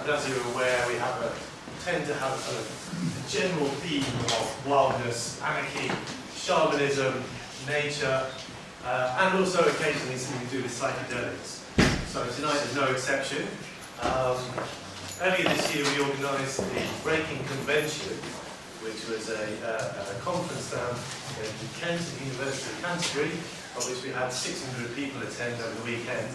as you're aware, we tend to have a kind of general theme of wildness, anarchy, shamanism, nature, and also occasionally something to do with psychedelics. So tonight is no exception. Earlier this year we organised the Breaking Convention, which was a conference down in Kent at the University of Canterbury, of which we had 600 people attend over the weekend.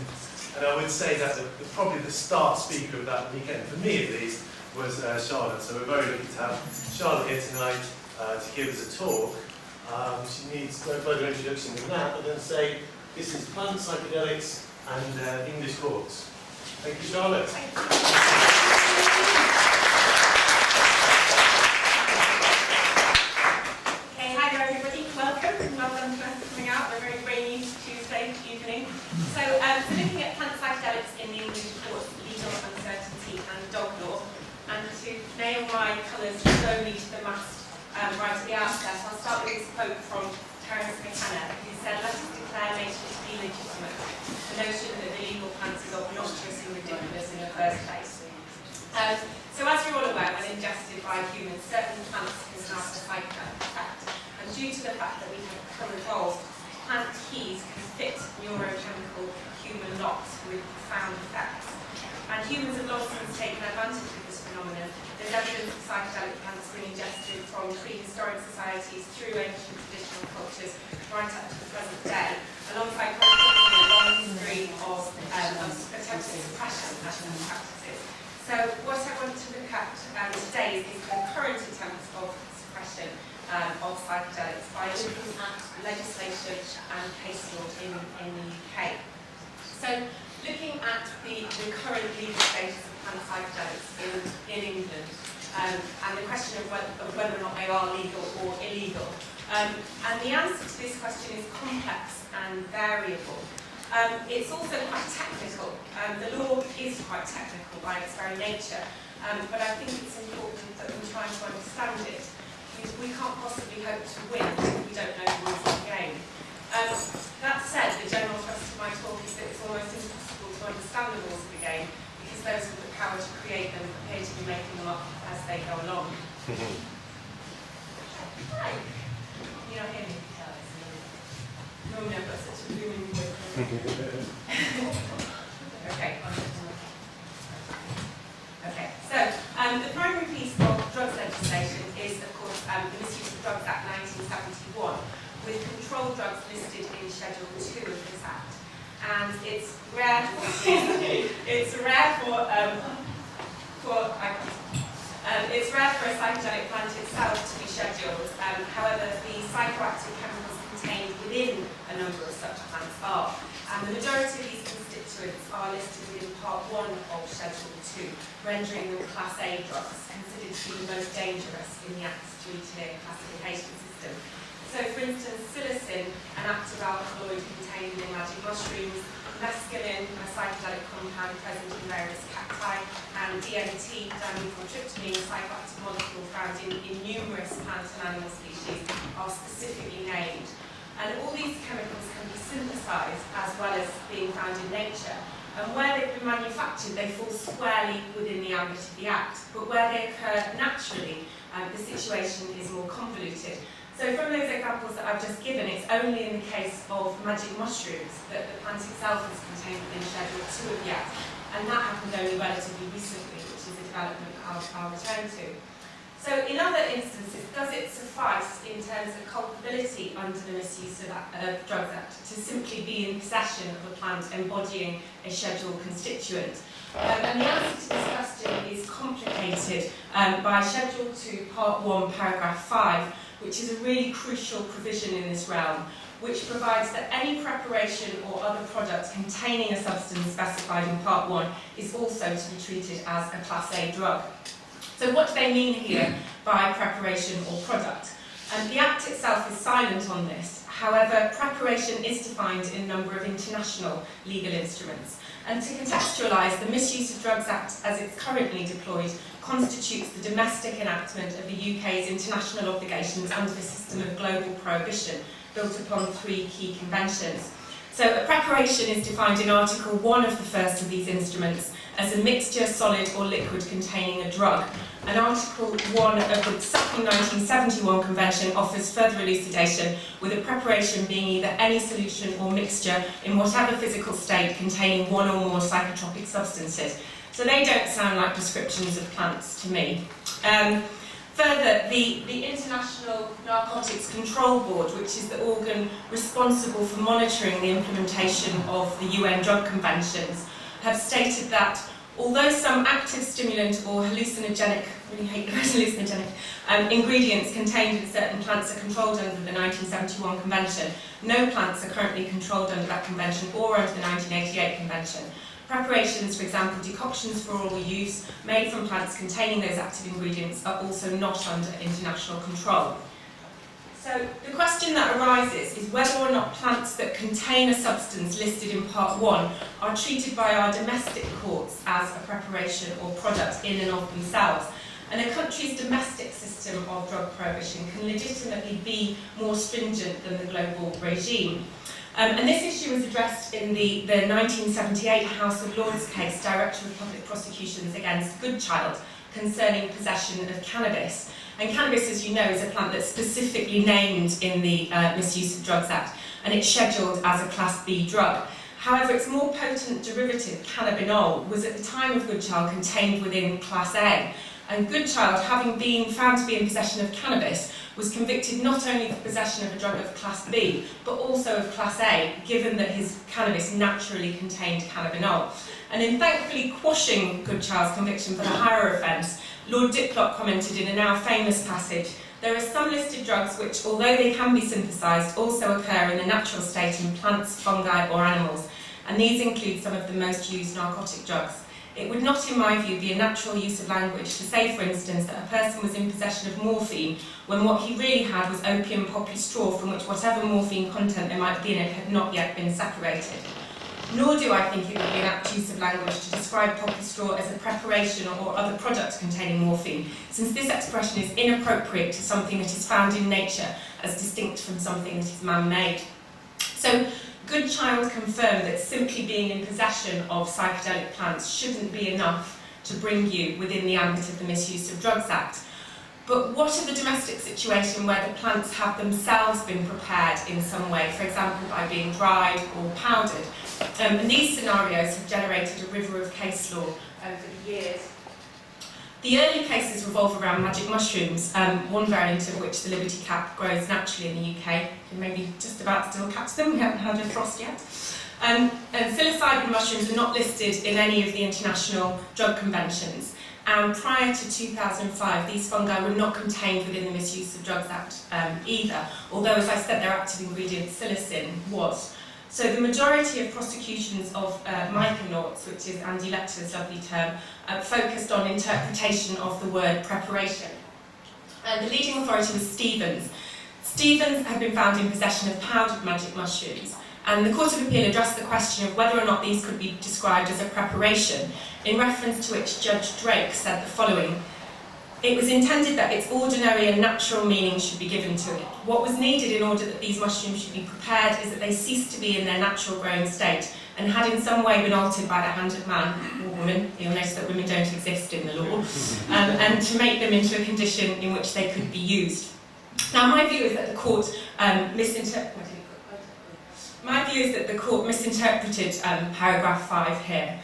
And I would say that probably the start speaker of that weekend, for me at least, was Charlotte. So we're very lucky to have Charlotte here tonight to give us a talk. She needs no further introduction than that. I'm going to say this is plant psychedelics and English courts. Thank you, Charlotte. Thank you. Okay, hi there everybody. Welcome. Well done for coming out. A very rainy Tuesday evening. So looking at plant psychedelics in the English courts, legal uncertainty and dog law. And to nail my colours slowly to the mast right at the outset, I'll start with this quote from Terence McKenna, who said, "Let us declare nature to be legitimate. The notion that illegal plants is obnoxious and ridiculous in the first place." So as you're all aware, when ingested by humans, certain plants can have a psychedelic effect. And due to the fact that we have become evolved, plant keys can fit neurochemical human locks with profound effects. And humans have long since taken advantage of this phenomenon. There's evidence of psychedelic plants being ingested from prehistoric societies through ancient traditional cultures right up to the present day, alongside a long history of attempted suppression and practices. So what I want to look at today is the current attempts of suppression of psychedelics by looking at legislation and case law in the UK. So looking at the current legal status of plant psychedelics in England, and the question of whether or not they are legal or illegal. And the answer to this question is complex and variable. It's also quite technical. The law is quite technical by its very nature, but I think it's important that we try to understand it. We can't possibly hope to win if we don't know the rules of the game. That said, the general thrust of my talk is that it's almost impossible to understand the rules of the game because those with the power to create them appear to be making them up as they go along. Hi. Can you not hear me? No, I've got such a booming voice. Okay. Okay, so the primary piece of drugs legislation is, of course, the Misuse of Drugs Act 1971, with controlled drugs listed in Schedule 2 of this Act. And it's rare for a psychedelic plant itself to be scheduled. However, the psychoactive chemicals contained within a number of such plants are. And the majority of these constituents are listed within Part 1 of Schedule 2, rendering them Class A drugs, considered to be the most dangerous in the Act's 3-tier classification system. So, for instance, psilocin, an active alkaloid contained in magic mushrooms, mescaline, a psychedelic compound present in various cacti, and DMT, dimethyltryptamine, a psychoactive molecule found in numerous plant and animal species, are specifically named. And all these chemicals can be synthesized as well as being found in nature. And where they've been manufactured, they fall squarely within the ambit of the Act. But where they occur naturally, the situation is more convoluted. So from those examples that I've just given, it's only in the case of magic mushrooms that the plant itself is contained within Schedule 2 of the Act. And that happened only relatively recently, which is a development I'll return to. So in other instances, does it suffice in terms of culpability under the Misuse of Drugs Act to simply be in possession of a plant embodying a scheduled constituent? And the answer to this question is complicated by Schedule 2, Part 1, Paragraph 5, which is a really crucial provision in this realm, which provides that any preparation or other product containing a substance specified in Part 1 is also to be treated as a Class A drug. So what do they mean here by preparation or product? The Act itself is silent on this. However, preparation is defined in a number of international legal instruments. And to contextualise, the Misuse of Drugs Act, as it's currently deployed, constitutes the domestic enactment of the UK's international obligations under the system of global prohibition, built upon 3 key conventions. So a preparation is defined in Article 1 of the first of these instruments as a mixture, solid or liquid containing a drug. And Article 1 of the second 1971 Convention offers further elucidation, with a preparation being either any solution or mixture in whatever physical state containing one or more psychotropic substances. So they don't sound like prescriptions of plants to me. Further, the International Narcotics Control Board, which is the organ responsible for monitoring the implementation of the UN drug conventions, have stated that although some active stimulant or hallucinogenic, I really hate the word hallucinogenic, ingredients contained in certain plants are controlled under the 1971 Convention, no plants are currently controlled under that convention or under the 1988 Convention. Preparations, for example, decoctions for oral use, made from plants containing those active ingredients, are also not under international control. So the question that arises is whether or not plants that contain a substance listed in Part 1 are treated by our domestic courts as a preparation or product in and of themselves. And a country's domestic system of drug prohibition can legitimately be more stringent than the global regime. And this issue was addressed in the 1978 House of Lords case, Director of Public Prosecutions against Goodchild, concerning possession of cannabis. And cannabis, as you know, is a plant that's specifically named in the Misuse of Drugs Act, and it's scheduled as a Class B drug. However, its more potent derivative, cannabinol, was at the time of Goodchild contained within Class A. And Goodchild, having been found to be in possession of cannabis, was convicted not only for possession of a drug of Class B, but also of Class A, given that his cannabis naturally contained cannabinol. And in thankfully quashing Goodchild's conviction for the higher offence, Lord Diplock commented in a now famous passage, "There are some listed drugs which, although they can be synthesised, also occur in the natural state in plants, fungi or animals, and these include some of the most used narcotic drugs. It would not, in my view, be a natural use of language to say, for instance, that a person was in possession of morphine when what he really had was opium poppy straw from which whatever morphine content there might be in it had not yet been separated. Nor do I think it would be an apt use of language to describe poppy straw as a preparation or other product containing morphine, since this expression is inappropriate to something that is found in nature as distinct from something that is man-made." So, Goodchild confirmed that simply being in possession of psychedelic plants shouldn't be enough to bring you within the ambit of the Misuse of Drugs Act. But what of the domestic situation where the plants have themselves been prepared in some way, for example by being dried or powdered? And these scenarios have generated a river of case law over the years. The early cases revolve around magic mushrooms, one variant of which, the Liberty Cap, grows naturally in the UK. You can maybe just about still catch them, we haven't had a frost yet. And psilocybin mushrooms are not listed in any of the international drug conventions. And prior to 2005, these fungi were not contained within the Misuse of Drugs Act either, although, as I said, their active ingredient, psilocin, was. So the majority of prosecutions of myconauts, which is Andy Lecter's lovely term, focused on interpretation of the word preparation. And the leading authority was Stevens. Stevens had been found in possession of powdered magic mushrooms, and the Court of Appeal addressed the question of whether or not these could be described as a preparation, in reference to which Judge Drake said the following: "It was intended that its ordinary and natural meaning should be given to it. What was needed in order that these mushrooms should be prepared is that they ceased to be in their natural growing state and had in some way been altered by the hand of man or woman," you'll notice that women don't exist in the law, "and to make them into a condition in which they could be used." Now, my view is that the court misinterpreted paragraph 5 here.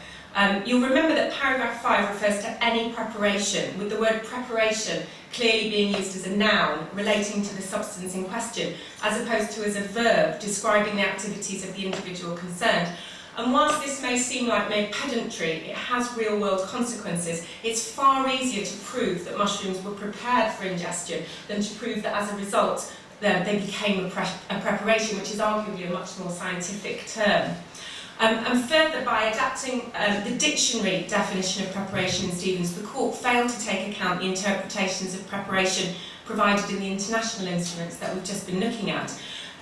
You'll remember that paragraph 5 refers to any preparation, with the word preparation clearly being used as a noun relating to the substance in question, as opposed to as a verb describing the activities of the individual concerned. And whilst this may seem like mere pedantry, it has real-world consequences. It's far easier to prove that mushrooms were prepared for ingestion than to prove that as a result they became a preparation, which is arguably a much more scientific term. And further, by adapting the dictionary definition of preparation in Stevens, the court failed to take account the interpretations of preparation provided in the international instruments that we've just been looking at.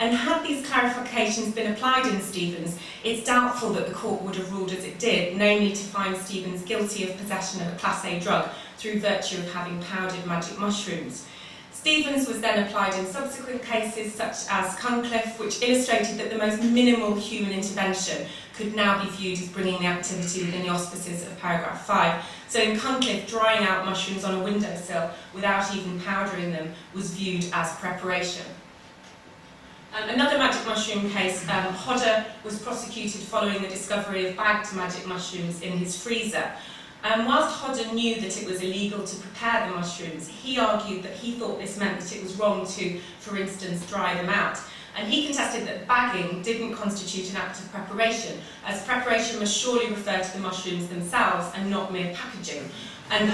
And had these clarifications been applied in Stevens, it's doubtful that the court would have ruled as it did, namely to find Stevens guilty of possession of a Class A drug through virtue of having powdered magic mushrooms. Stevens was then applied in subsequent cases such as Cunliffe, which illustrated that the most minimal human intervention could now be viewed as bringing the activity within the auspices of paragraph 5. So in Cunliffe, drying out mushrooms on a windowsill without even powdering them was viewed as preparation. Another magic mushroom case, Hodder was prosecuted following the discovery of bagged magic mushrooms in his freezer. Whilst Hodder knew that it was illegal to prepare the mushrooms, he argued that he thought this meant that it was wrong to, for instance, dry them out. And he contested that bagging didn't constitute an act of preparation, as preparation must surely refer to the mushrooms themselves and not mere packaging. And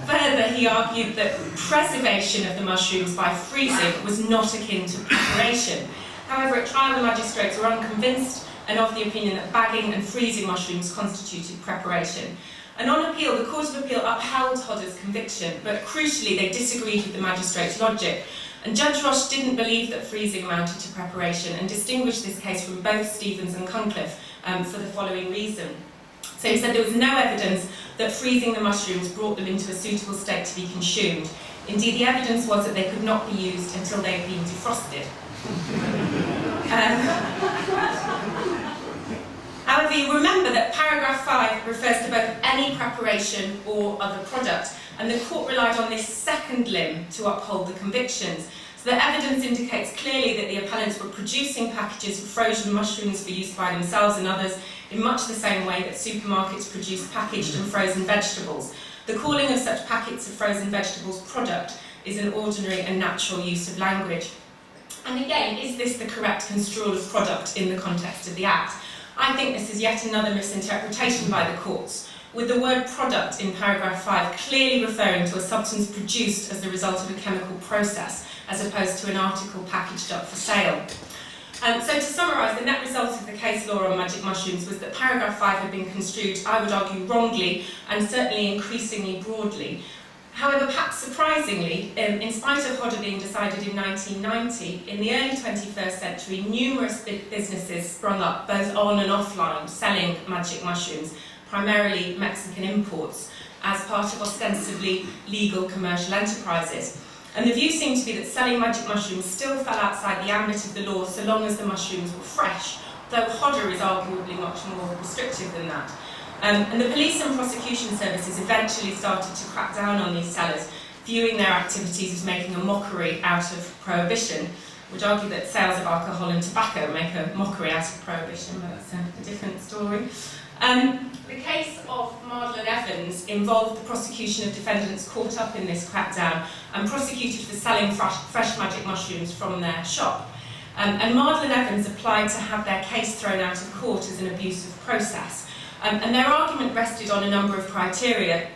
further, he argued that preservation of the mushrooms by freezing was not akin to preparation. However, at trial the magistrates were unconvinced and of the opinion that bagging and freezing mushrooms constituted preparation. And on appeal, the Court of Appeal upheld Hodder's conviction, but crucially they disagreed with the magistrate's logic. And Judge Roche didn't believe that freezing amounted to preparation and distinguished this case from both Stevens and Cunliffe for the following reason. So he said there was no evidence that freezing the mushrooms brought them into a suitable state to be consumed. Indeed, the evidence was that they could not be used until they had been defrosted. However, you remember that paragraph 5 refers to both any preparation or other product, and the court relied on this second limb to uphold the convictions. So the evidence indicates clearly that the appellants were producing packages of frozen mushrooms for use by themselves and others in much the same way that supermarkets produce packaged and frozen vegetables. The calling of such packets of frozen vegetables product is an ordinary and natural use of language. And again, is this the correct construal of product in the context of the Act? I think this is yet another misinterpretation by the courts, with the word product in paragraph 5 clearly referring to a substance produced as the result of a chemical process, as opposed to an article packaged up for sale. So to summarise, the net result of the case law on magic mushrooms was that paragraph 5 had been construed, I would argue, wrongly and certainly increasingly broadly. However, perhaps surprisingly, in spite of Hodder being decided in 1990, in the early 21st century, numerous businesses sprung up, both on and offline, selling magic mushrooms, primarily Mexican imports, as part of ostensibly legal commercial enterprises. And the view seemed to be that selling magic mushrooms still fell outside the ambit of the law so long as the mushrooms were fresh, though Hodder is arguably much more restrictive than that. And the police and prosecution services eventually started to crack down on these sellers, viewing their activities as making a mockery out of prohibition. I would argue that sales of alcohol and tobacco make a mockery out of prohibition, but that's a different story. The case of Madeline Evans involved the prosecution of defendants caught up in this crackdown and prosecuted for selling fresh magic mushrooms from their shop. And Madeline Evans applied to have their case thrown out of court as an abuse of process. And their argument rested on a number of criteria.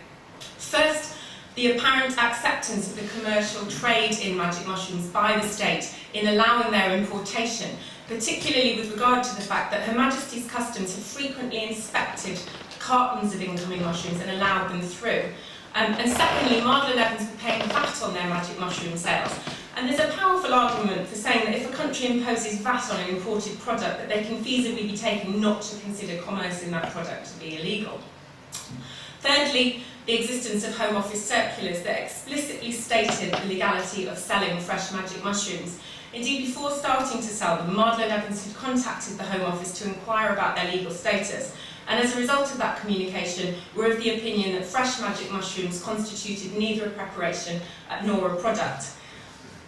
First, the apparent acceptance of the commercial trade in magic mushrooms by the state in allowing their importation, particularly with regard to the fact that Her Majesty's Customs had frequently inspected cartons of incoming mushrooms and allowed them through. And secondly, Madeline Evans were paying VAT on their magic mushroom sales. And there's a powerful argument for saying that if a country imposes VAT on an imported product, that they can feasibly be taken not to consider commerce in that product to be illegal. Thirdly, the existence of Home Office circulars that explicitly stated the legality of selling fresh magic mushrooms. Indeed, before starting to sell them, Madeline Evans had contacted the Home Office to inquire about their legal status. And as a result of that communication, were of the opinion that fresh magic mushrooms constituted neither a preparation nor a product.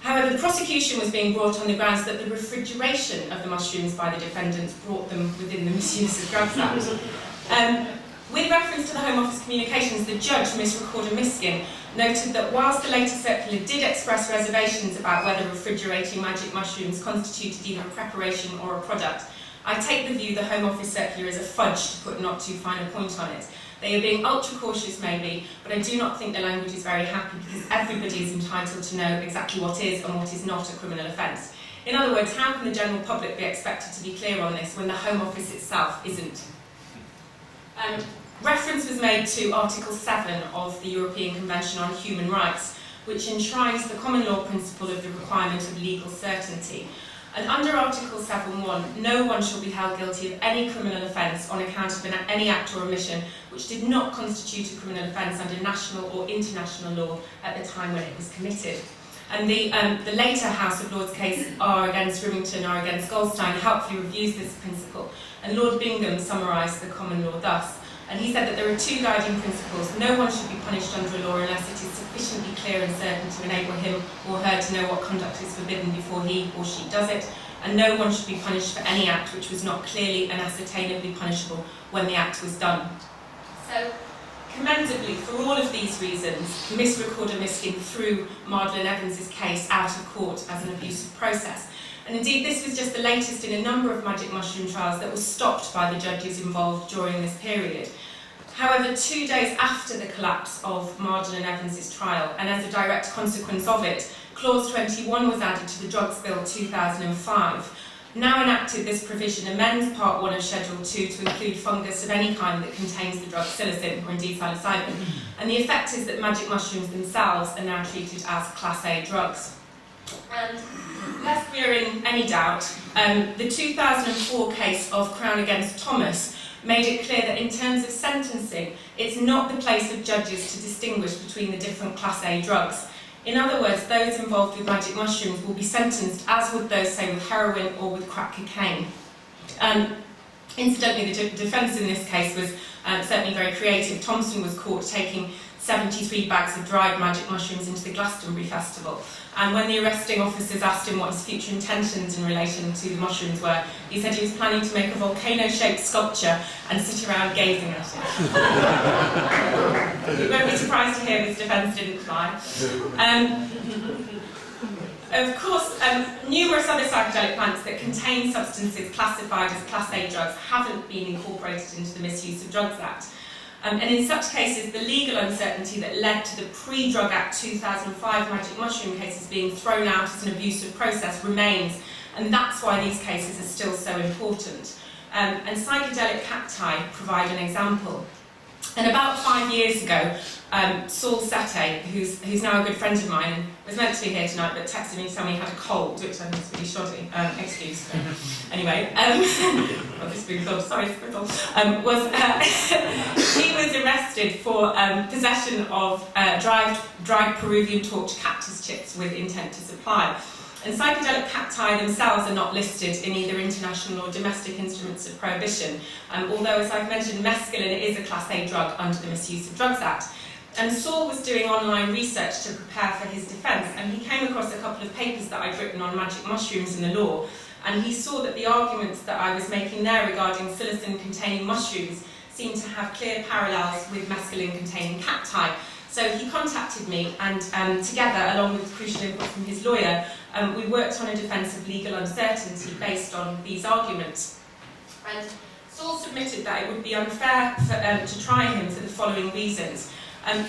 However, the prosecution was being brought on the grounds that the refrigeration of the mushrooms by the defendants brought them within the Misuse of Drugs Act. With reference to the Home Office communications, the judge, Miss Recorder Miskin, noted that whilst the later circular did express reservations about whether refrigerating magic mushrooms constituted either a preparation or a product, I take the view the Home Office circular is a fudge, to put not too fine a point on it. They are being ultra cautious maybe, but I do not think the language is very happy because everybody is entitled to know exactly what is and what is not a criminal offence. In other words, how can the general public be expected to be clear on this when the Home Office itself isn't? Reference was made to Article 7 of the European Convention on Human Rights, which enshrines the common law principle of the requirement of legal certainty. And under Article 7.1, no one shall be held guilty of any criminal offence on account of any act or omission which did not constitute a criminal offence under national or international law at the time when it was committed. And the later House of Lords case, R against Rimington, R against Goldstein, helpfully reviews this principle. And Lord Bingham summarised the common law thus. And he said that there are two guiding principles. No one should be punished under a law unless it is sufficiently clear and certain to enable him or her to know what conduct is forbidden before he or she does it. And no one should be punished for any act which was not clearly and ascertainably punishable when the act was done. So, commendably, for all of these reasons, Miss Recorder Miskin threw Magdalen Evans's case out of court as an abusive process. And indeed, this was just the latest in a number of magic mushroom trials that were stopped by the judges involved during this period. However, 2 days after the collapse of Magdalen Evans's trial, and as a direct consequence of it, Clause 21 was added to the Drugs Bill 2005. Now enacted, this provision amends Part 1 of Schedule 2 to include fungus of any kind that contains the drug psilocin, or indeed psilocybin. And the effect is that magic mushrooms themselves are now treated as Class A drugs. And lest we are in any doubt, the 2004 case of Crown against Thomas made it clear that in terms of sentencing, it's not the place of judges to distinguish between the different Class A drugs. In other words, those involved with magic mushrooms will be sentenced as would those, say, with heroin or with crack cocaine. Incidentally, the defence in this case was certainly very creative. Thompson was caught taking 73 bags of dried magic mushrooms into the Glastonbury Festival. And when the arresting officers asked him what his future intentions in relation to the mushrooms were, he said he was planning to make a volcano-shaped sculpture and sit around gazing at it. You won't be surprised to hear this defence didn't fly. Of course, numerous other psychedelic plants that contain substances classified as Class A drugs haven't been incorporated into the Misuse of Drugs Act. And in such cases, the legal uncertainty that led to the pre-Drug Act 2005 magic mushroom cases being thrown out as an abusive process remains, and that's why these cases are still so important. And psychedelic cacti provide an example. And about 5 years ago, Saul Sette, who's now a good friend of mine and was meant to be here tonight but texted me to tell me he had a cold, which I think is really shoddy. Excuse. Anyway, this being thought, sorry, Squirtle, he was arrested for possession of dried Peruvian torch cactus chips with intent to supply. And psychedelic cacti themselves are not listed in either international or domestic instruments of prohibition, although, as I've mentioned, mescaline is a Class A drug under the Misuse of Drugs Act. And Saul was doing online research to prepare for his defence, and he came across a couple of papers that I'd written on magic mushrooms and the law, and he saw that the arguments that I was making there regarding psilocin-containing mushrooms seemed to have clear parallels with mescaline-containing cacti. So he contacted me, and together, along with crucial input from his lawyer, we worked on a defence of legal uncertainty based on these arguments. And Saul submitted that it would be unfair to try him for the following reasons.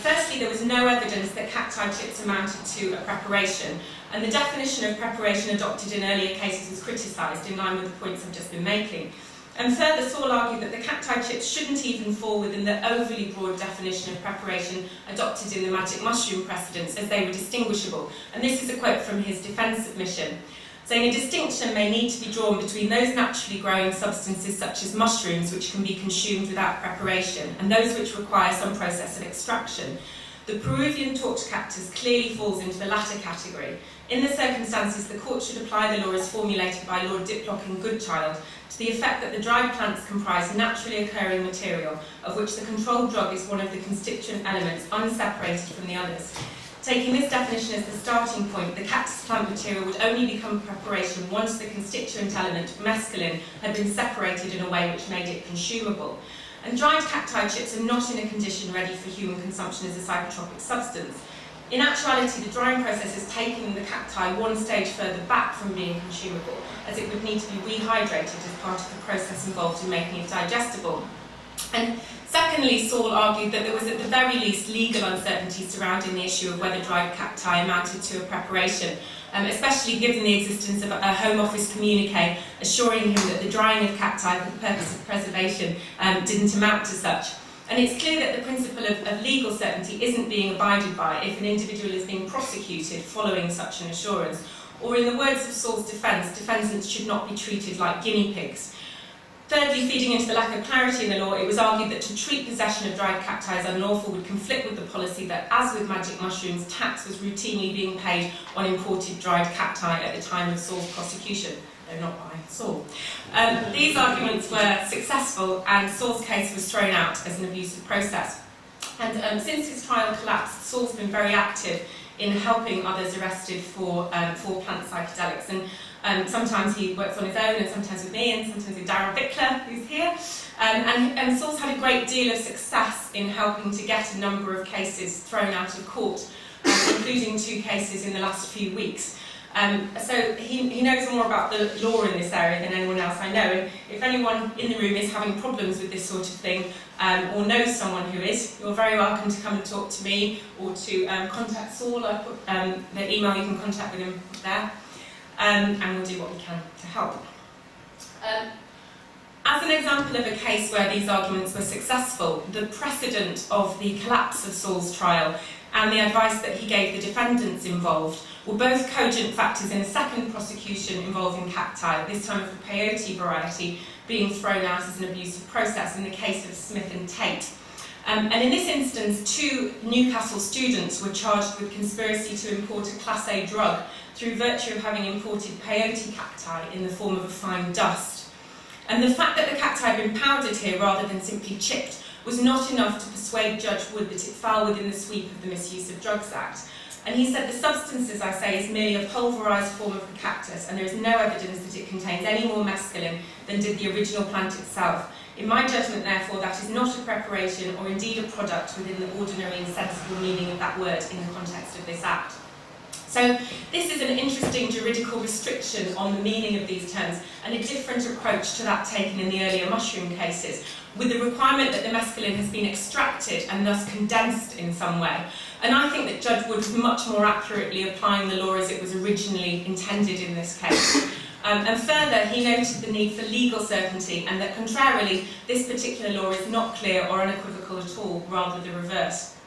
Firstly, there was no evidence that cacti chips amounted to a preparation, and the definition of preparation adopted in earlier cases was criticised in line with the points I've just been making. And further, Saul argued that the cacti chips shouldn't even fall within the overly broad definition of preparation adopted in the magic mushroom precedents, as they were distinguishable. And this is a quote from his defence submission, saying a distinction may need to be drawn between those naturally growing substances such as mushrooms which can be consumed without preparation and those which require some process of extraction. The Peruvian torch cactus clearly falls into the latter category. In the circumstances, the court should apply the law as formulated by Lord Diplock and Goodchild to the effect that the dried plants comprise naturally occurring material, of which the controlled drug is one of the constituent elements unseparated from the others. Taking this definition as the starting point, the cactus plant material would only become preparation once the constituent element, mescaline, had been separated in a way which made it consumable. And dried cacti chips are not in a condition ready for human consumption as a psychotropic substance. In actuality, the drying process has taken the cacti one stage further back from being consumable, as it would need to be rehydrated as part of the process involved in making it digestible. And secondly, Saul argued that there was at the very least legal uncertainty surrounding the issue of whether dried cacti amounted to a preparation, especially given the existence of a Home Office communique assuring him that the drying of cacti for the purpose of preservation didn't amount to such. And it's clear that the principle of legal certainty isn't being abided by if an individual is being prosecuted following such an assurance. Or in the words of Saul's defence, defendants should not be treated like guinea pigs. Thirdly, feeding into the lack of clarity in the law, it was argued that to treat possession of dried cacti as unlawful would conflict with the policy that, as with magic mushrooms, tax was routinely being paid on imported dried cacti at the time of Saul's prosecution, though not by Saul. These arguments were successful, and Saul's case was thrown out as an abusive process. And since his trial collapsed, Saul's been very active in helping others arrested for plant psychedelics. And sometimes he works on his own, and sometimes with me, and sometimes with Darren Bickler, who's here. And Saul's had a great deal of success in helping to get a number of cases thrown out of court, including 2 cases in the last few weeks. So he knows more about the law in this area than anyone else I know. And if anyone in the room is having problems with this sort of thing, or knows someone who is, you're very welcome to come and talk to me, or to contact Saul. I put the email you can contact with him there. And we'll do what we can to help. As an example of a case where these arguments were successful, the precedent of the collapse of Saul's trial and the advice that he gave the defendants involved were both cogent factors in a second prosecution involving cacti, this time of the peyote variety, being thrown out as an abusive process in the case of Smith and Tate. And in this instance, 2 Newcastle students were charged with conspiracy to import a Class A drug through virtue of having imported peyote cacti in the form of a fine dust. And the fact that the cacti had been powdered here rather than simply chipped was not enough to persuade Judge Wood that it fell within the sweep of the Misuse of Drugs Act. And he said the substance, as I say, is merely a pulverised form of the cactus, and there is no evidence that it contains any more mescaline than did the original plant itself. In my judgment, therefore, that is not a preparation or indeed a product within the ordinary and sensible meaning of that word in the context of this Act. So this is an interesting juridical restriction on the meaning of these terms, and a different approach to that taken in the earlier mushroom cases, with the requirement that the mescaline has been extracted and thus condensed in some way. And I think that Judge Wood was much more accurately applying the law as it was originally intended in this case. And further, he noted the need for legal certainty, and that contrarily, this particular law is not clear or unequivocal at all, rather the reverse.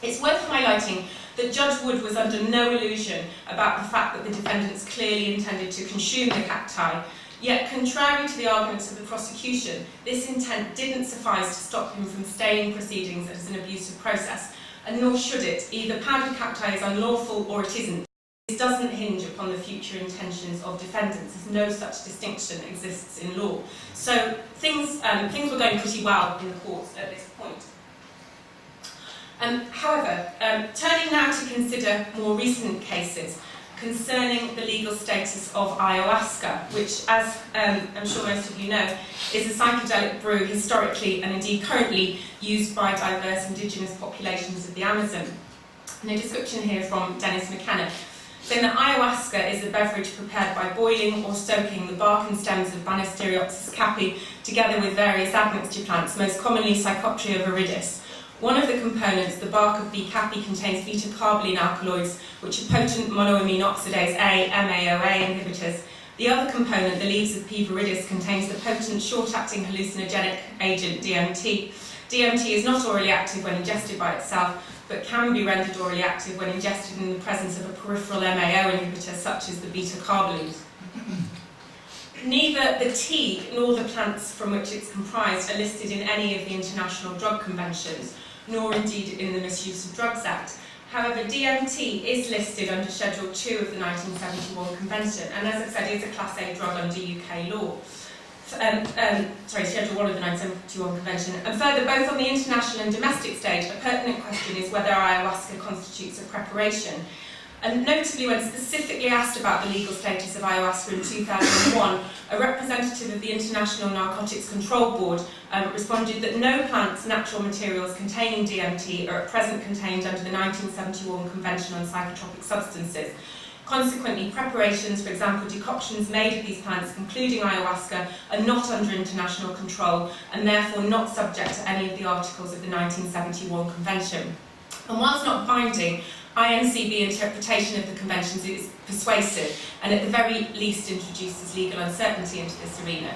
It's worth highlighting that Judge Wood was under no illusion about the fact that the defendants clearly intended to consume the cacti, yet contrary to the arguments of the prosecution, this intent didn't suffice to stop him from staying proceedings as an abusive process, and nor should it. Either powdered cacti is unlawful or it isn't. This doesn't hinge upon the future intentions of defendants, as no such distinction exists in law. So things were going pretty well in the courts at this point. However, turning now to consider more recent cases concerning the legal status of ayahuasca, which, as I'm sure most of you know, is a psychedelic brew historically and indeed currently used by diverse indigenous populations of the Amazon. And a description here from Dennis McKenna, saying that ayahuasca is a beverage prepared by boiling or soaking the bark and stems of Banisteriopsis caapi together with various admixture plants, most commonly Psychotria viridis. One of the components, the bark of B. caapi, contains beta-carboline alkaloids, which are potent monoamine oxidase A, MAOA inhibitors. The other component, the leaves of P. viridis, contains the potent short-acting hallucinogenic agent DMT. DMT is not orally active when ingested by itself, but can be rendered orally active when ingested in the presence of a peripheral MAO inhibitor, such as the beta-carbolines. Neither the tea nor the plants from which it's comprised are listed in any of the international drug conventions, nor indeed in the Misuse of Drugs Act. However, DMT is listed under Schedule 2 of the 1971 Convention, and as I said, is a Class A drug under UK law. Schedule 1 of the 1971 Convention. And further, both on the international and domestic stage, a pertinent question is whether ayahuasca constitutes a preparation. And notably, when specifically asked about the legal status of ayahuasca in 2001, a representative of the International Narcotics Control Board responded that no plants, natural materials containing DMT are at present contained under the 1971 Convention on Psychotropic Substances. Consequently, preparations, for example, decoctions made of these plants, including ayahuasca, are not under international control and therefore not subject to any of the articles of the 1971 Convention. And whilst not binding, INCB interpretation of the conventions is persuasive and at the very least introduces legal uncertainty into this arena.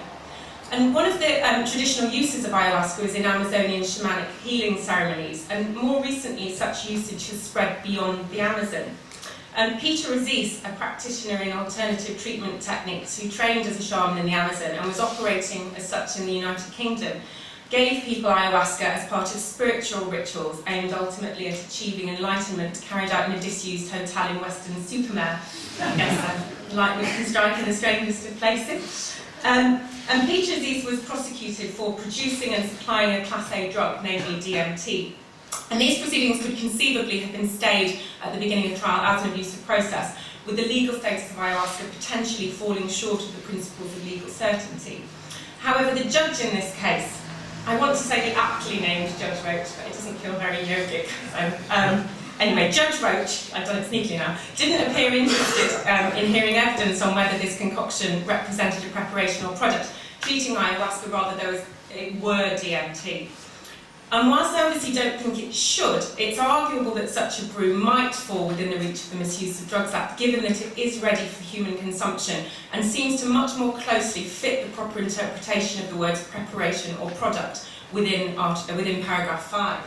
And one of the traditional uses of ayahuasca is in Amazonian shamanic healing ceremonies, and more recently such usage has spread beyond the Amazon. Peter Aziz, a practitioner in alternative treatment techniques who trained as a shaman in the Amazon and was operating as such in the United Kingdom, gave people ayahuasca as part of spiritual rituals aimed ultimately at achieving enlightenment, carried out in a disused hotel in Weston-super-Mare. I guess lightning can strike in the strangest of places. And Peter Aziz was prosecuted for producing and supplying a Class A drug, namely DMT. And these proceedings could conceivably have been stayed at the beginning of trial as an abusive process, with the legal status of ayahuasca potentially falling short of the principles of legal certainty. However, the judge in this case, I want to say the aptly named Judge Roach, but it doesn't feel very yogic. So, anyway, Judge Roach, I've done it sneakily now, didn't appear interested in hearing evidence on whether this concoction represented a preparation or product, treating ayahuasca rather though as it were DMT. And whilst I obviously don't think it should, it's arguable that such a brew might fall within the reach of the Misuse of Drugs Act, given that it is ready for human consumption and seems to much more closely fit the proper interpretation of the words preparation or product within paragraph 5.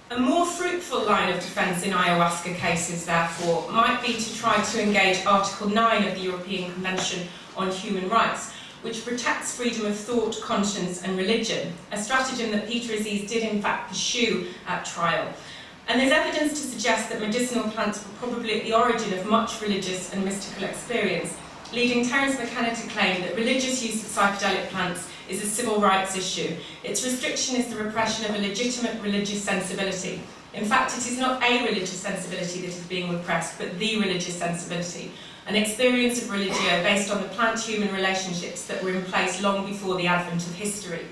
A more fruitful line of defence in ayahuasca cases, therefore, might be to try to engage Article 9 of the European Convention on Human Rights, which protects freedom of thought, conscience and religion, a stratagem that Peter Aziz did in fact pursue at trial. And there's evidence to suggest that medicinal plants were probably at the origin of much religious and mystical experience, leading Terence McKenna to claim that religious use of psychedelic plants is a civil rights issue. Its restriction is the repression of a legitimate religious sensibility. In fact, it is not a religious sensibility that is being repressed, but the religious sensibility, an experience of religio based on the plant-human relationships that were in place long before the advent of history.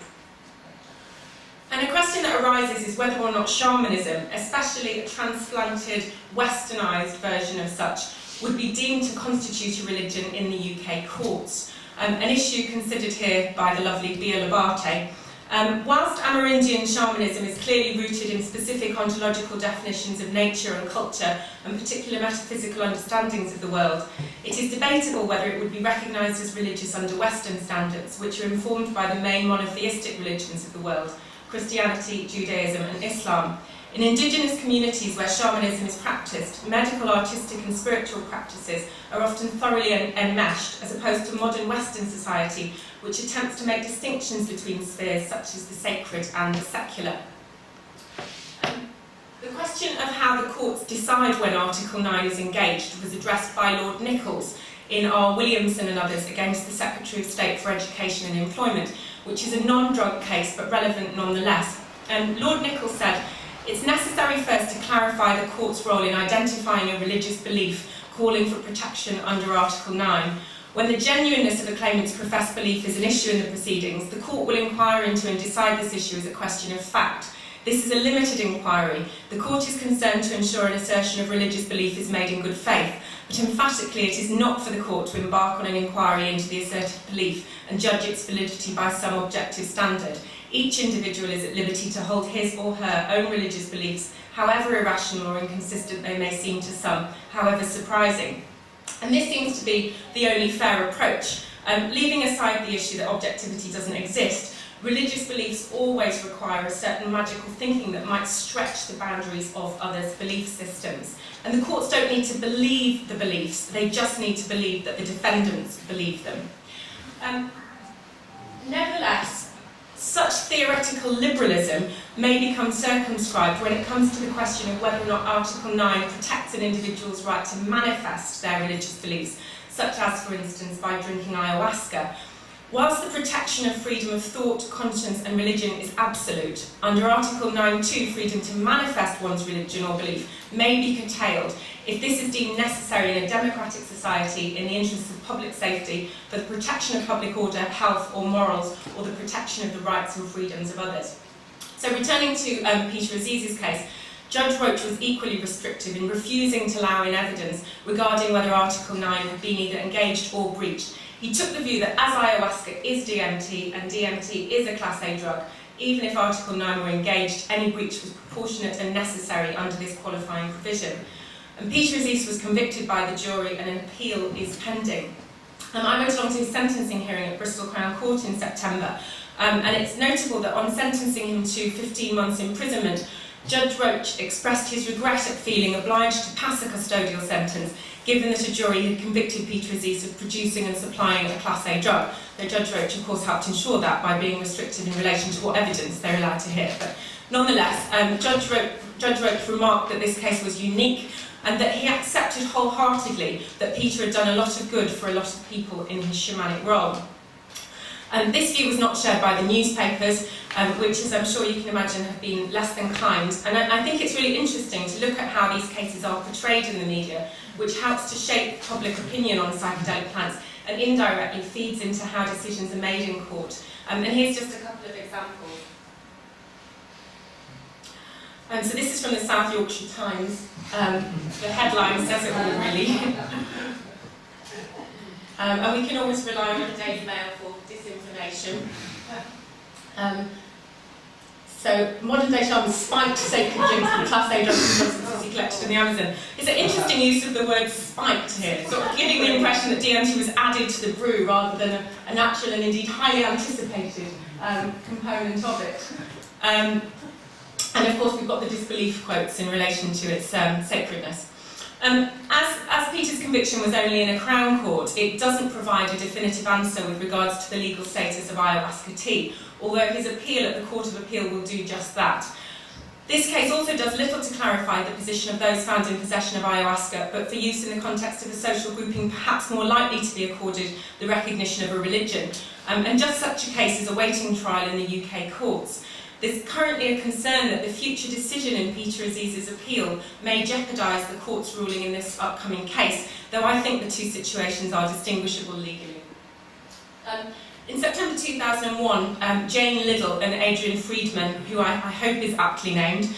And a question that arises is whether or not shamanism, especially a transplanted, westernised version of such, would be deemed to constitute a religion in the UK courts, an issue considered here by the lovely Bia Labate. Whilst Amerindian shamanism is clearly rooted in specific ontological definitions of nature and culture and particular metaphysical understandings of the world, it is debatable whether it would be recognised as religious under Western standards, which are informed by the main monotheistic religions of the world, Christianity, Judaism and Islam. In indigenous communities where shamanism is practised, medical, artistic and spiritual practices are often thoroughly enmeshed, as opposed to modern Western society, which attempts to make distinctions between spheres such as the sacred and the secular. The question of how the courts decide when Article 9 is engaged was addressed by Lord Nichols in R. Williamson and others against the Secretary of State for Education and Employment, which is a non-drug case but relevant nonetheless. And Lord Nichols said, "It's necessary first to clarify the court's role in identifying a religious belief calling for protection under Article 9. When the genuineness of a claimant's professed belief is an issue in the proceedings, the court will inquire into and decide this issue as a question of fact. This is a limited inquiry. The court is concerned to ensure an assertion of religious belief is made in good faith, but emphatically it is not for the court to embark on an inquiry into the asserted belief and judge its validity by some objective standard. Each individual is at liberty to hold his or her own religious beliefs, however irrational or inconsistent they may seem to some, however surprising." And this seems to be the only fair approach. Leaving aside the issue that objectivity doesn't exist, religious beliefs always require a certain magical thinking that might stretch the boundaries of others' belief systems. And the courts don't need to believe the beliefs, they just need to believe that the defendants believe them. Nevertheless, such theoretical liberalism may become circumscribed when it comes to the question of whether or not Article 9 protects an individual's right to manifest their religious beliefs, such as, for instance, by drinking ayahuasca. Whilst the protection of freedom of thought, conscience and religion is absolute, under Article 9.2, freedom to manifest one's religion or belief may be curtailed if this is deemed necessary in a democratic society in the interests of public safety, for the protection of public order, health or morals, or the protection of the rights and freedoms of others. So returning to Peter Aziz's case, Judge Roach was equally restrictive in refusing to allow in evidence regarding whether Article 9 had been either engaged or breached. He took the view that as ayahuasca is DMT and DMT is a Class A drug, even if Article 9 were engaged, any breach was proportionate and necessary under this qualifying provision. And Peter Aziz was convicted by the jury and an appeal is pending. I went along to his sentencing hearing at Bristol Crown Court in September, and it's notable that on sentencing him to 15 months imprisonment, Judge Roach expressed his regret at feeling obliged to pass a custodial sentence, given that a jury had convicted Peter Aziz of producing and supplying a Class A drug, though Judge Roach, of course, helped ensure that by being restricted in relation to what evidence they're allowed to hear. But nonetheless, Judge Roach remarked that this case was unique and that he accepted wholeheartedly that Peter had done a lot of good for a lot of people in his shamanic role. This view was not shared by the newspapers, which, as I'm sure you can imagine, have been less than kind. And I think it's really interesting to look at how these cases are portrayed in the media, which helps to shape public opinion on psychedelic plants and indirectly feeds into how decisions are made in court. And here's just a couple of examples. So this is from the South Yorkshire Times. The headline says it all, really. And we can always rely on the Daily Mail for disinformation. So, modern day shamans spiked sacred drinks from Class A drug substances collected in the Amazon. It's an interesting use of the word spiked here, sort of giving the impression that DMT was added to the brew rather than a natural and indeed highly anticipated component of it. And of course we've got the disbelief quotes in relation to its sacredness. As Peter's conviction was only in a Crown Court, it doesn't provide a definitive answer with regards to the legal status of ayahuasca tea, although his appeal at the Court of Appeal will do just that. This case also does little to clarify the position of those found in possession of ayahuasca, but for use in the context of a social grouping perhaps more likely to be accorded the recognition of a religion. And just such a case is awaiting trial in the UK courts. There's currently a concern that the future decision in Peter Aziz's appeal may jeopardise the court's ruling in this upcoming case, though I think the two situations are distinguishable legally. In September 2001, Jane Liddell and Adrian Friedman, who I hope is aptly named,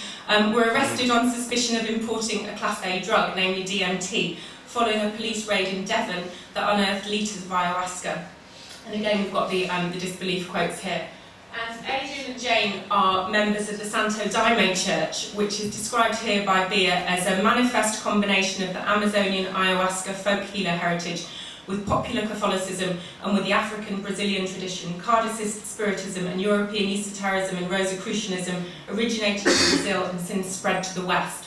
were arrested on suspicion of importing a Class A drug, namely DMT, following a police raid in Devon that unearthed litres of ayahuasca. And again, we've got the disbelief quotes here. And Adrian and Jane are members of the Santo Daime Church, which is described here by Bia as a manifest combination of the Amazonian ayahuasca folk healer heritage with popular Catholicism and with the African Brazilian tradition, Kardecist Spiritism and European esotericism and Rosicrucianism originated in Brazil and since spread to the West.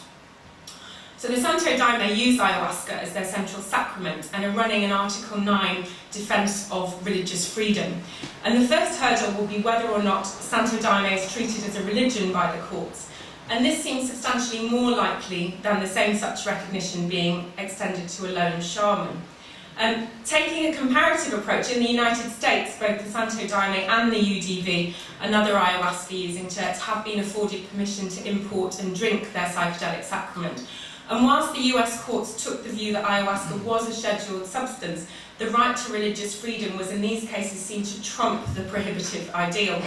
So the Santo Daime use ayahuasca as their central sacrament and are running an Article 9 defence of religious freedom. And the first hurdle will be whether or not Santo Daime is treated as a religion by the courts. And this seems substantially more likely than the same such recognition being extended to a lone shaman. Taking a comparative approach, in the United States, both the Santo Daime and the UDV and other ayahuasca-using churches have been afforded permission to import and drink their psychedelic sacrament. And whilst the US courts took the view that ayahuasca was a scheduled substance, the right to religious freedom was in these cases seen to trump the prohibitive ideal.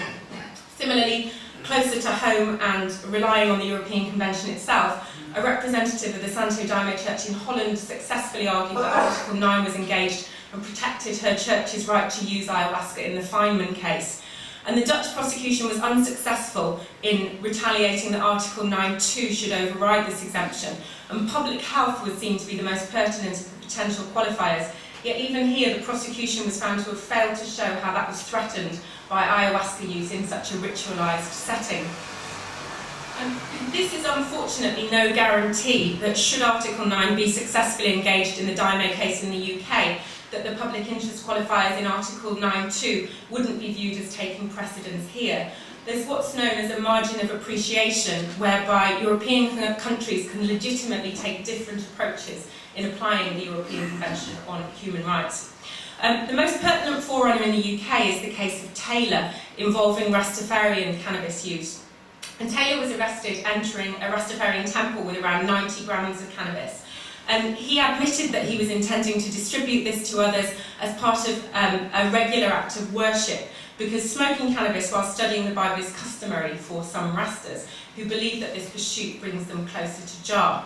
Similarly, closer to home and relying on the European Convention itself, a representative of the Santo Daime Church in Holland successfully argued that Article 9 was engaged and protected her church's right to use ayahuasca in the Feynman case. And the Dutch prosecution was unsuccessful in retaliating that Article 9.2 should override this exemption, and public health was seen to be the most pertinent of the potential qualifiers. Yet even here, the prosecution was found to have failed to show how that was threatened by ayahuasca use in such a ritualised setting. And this is unfortunately no guarantee that should Article 9 be successfully engaged in the Daime case in the UK, that the public interest qualifiers in Article 9.2 wouldn't be viewed as taking precedence here. There's what's known as a margin of appreciation, whereby European countries can legitimately take different approaches in applying the European Convention on Human Rights. The most pertinent forerunner in the UK is the case of Taylor, involving Rastafarian cannabis use. And Taylor was arrested entering a Rastafarian temple with around 90 grams of cannabis. And he admitted that he was intending to distribute this to others as part of a regular act of worship, because smoking cannabis while studying the Bible is customary for some Rastas, who believe that this pursuit brings them closer to Jah.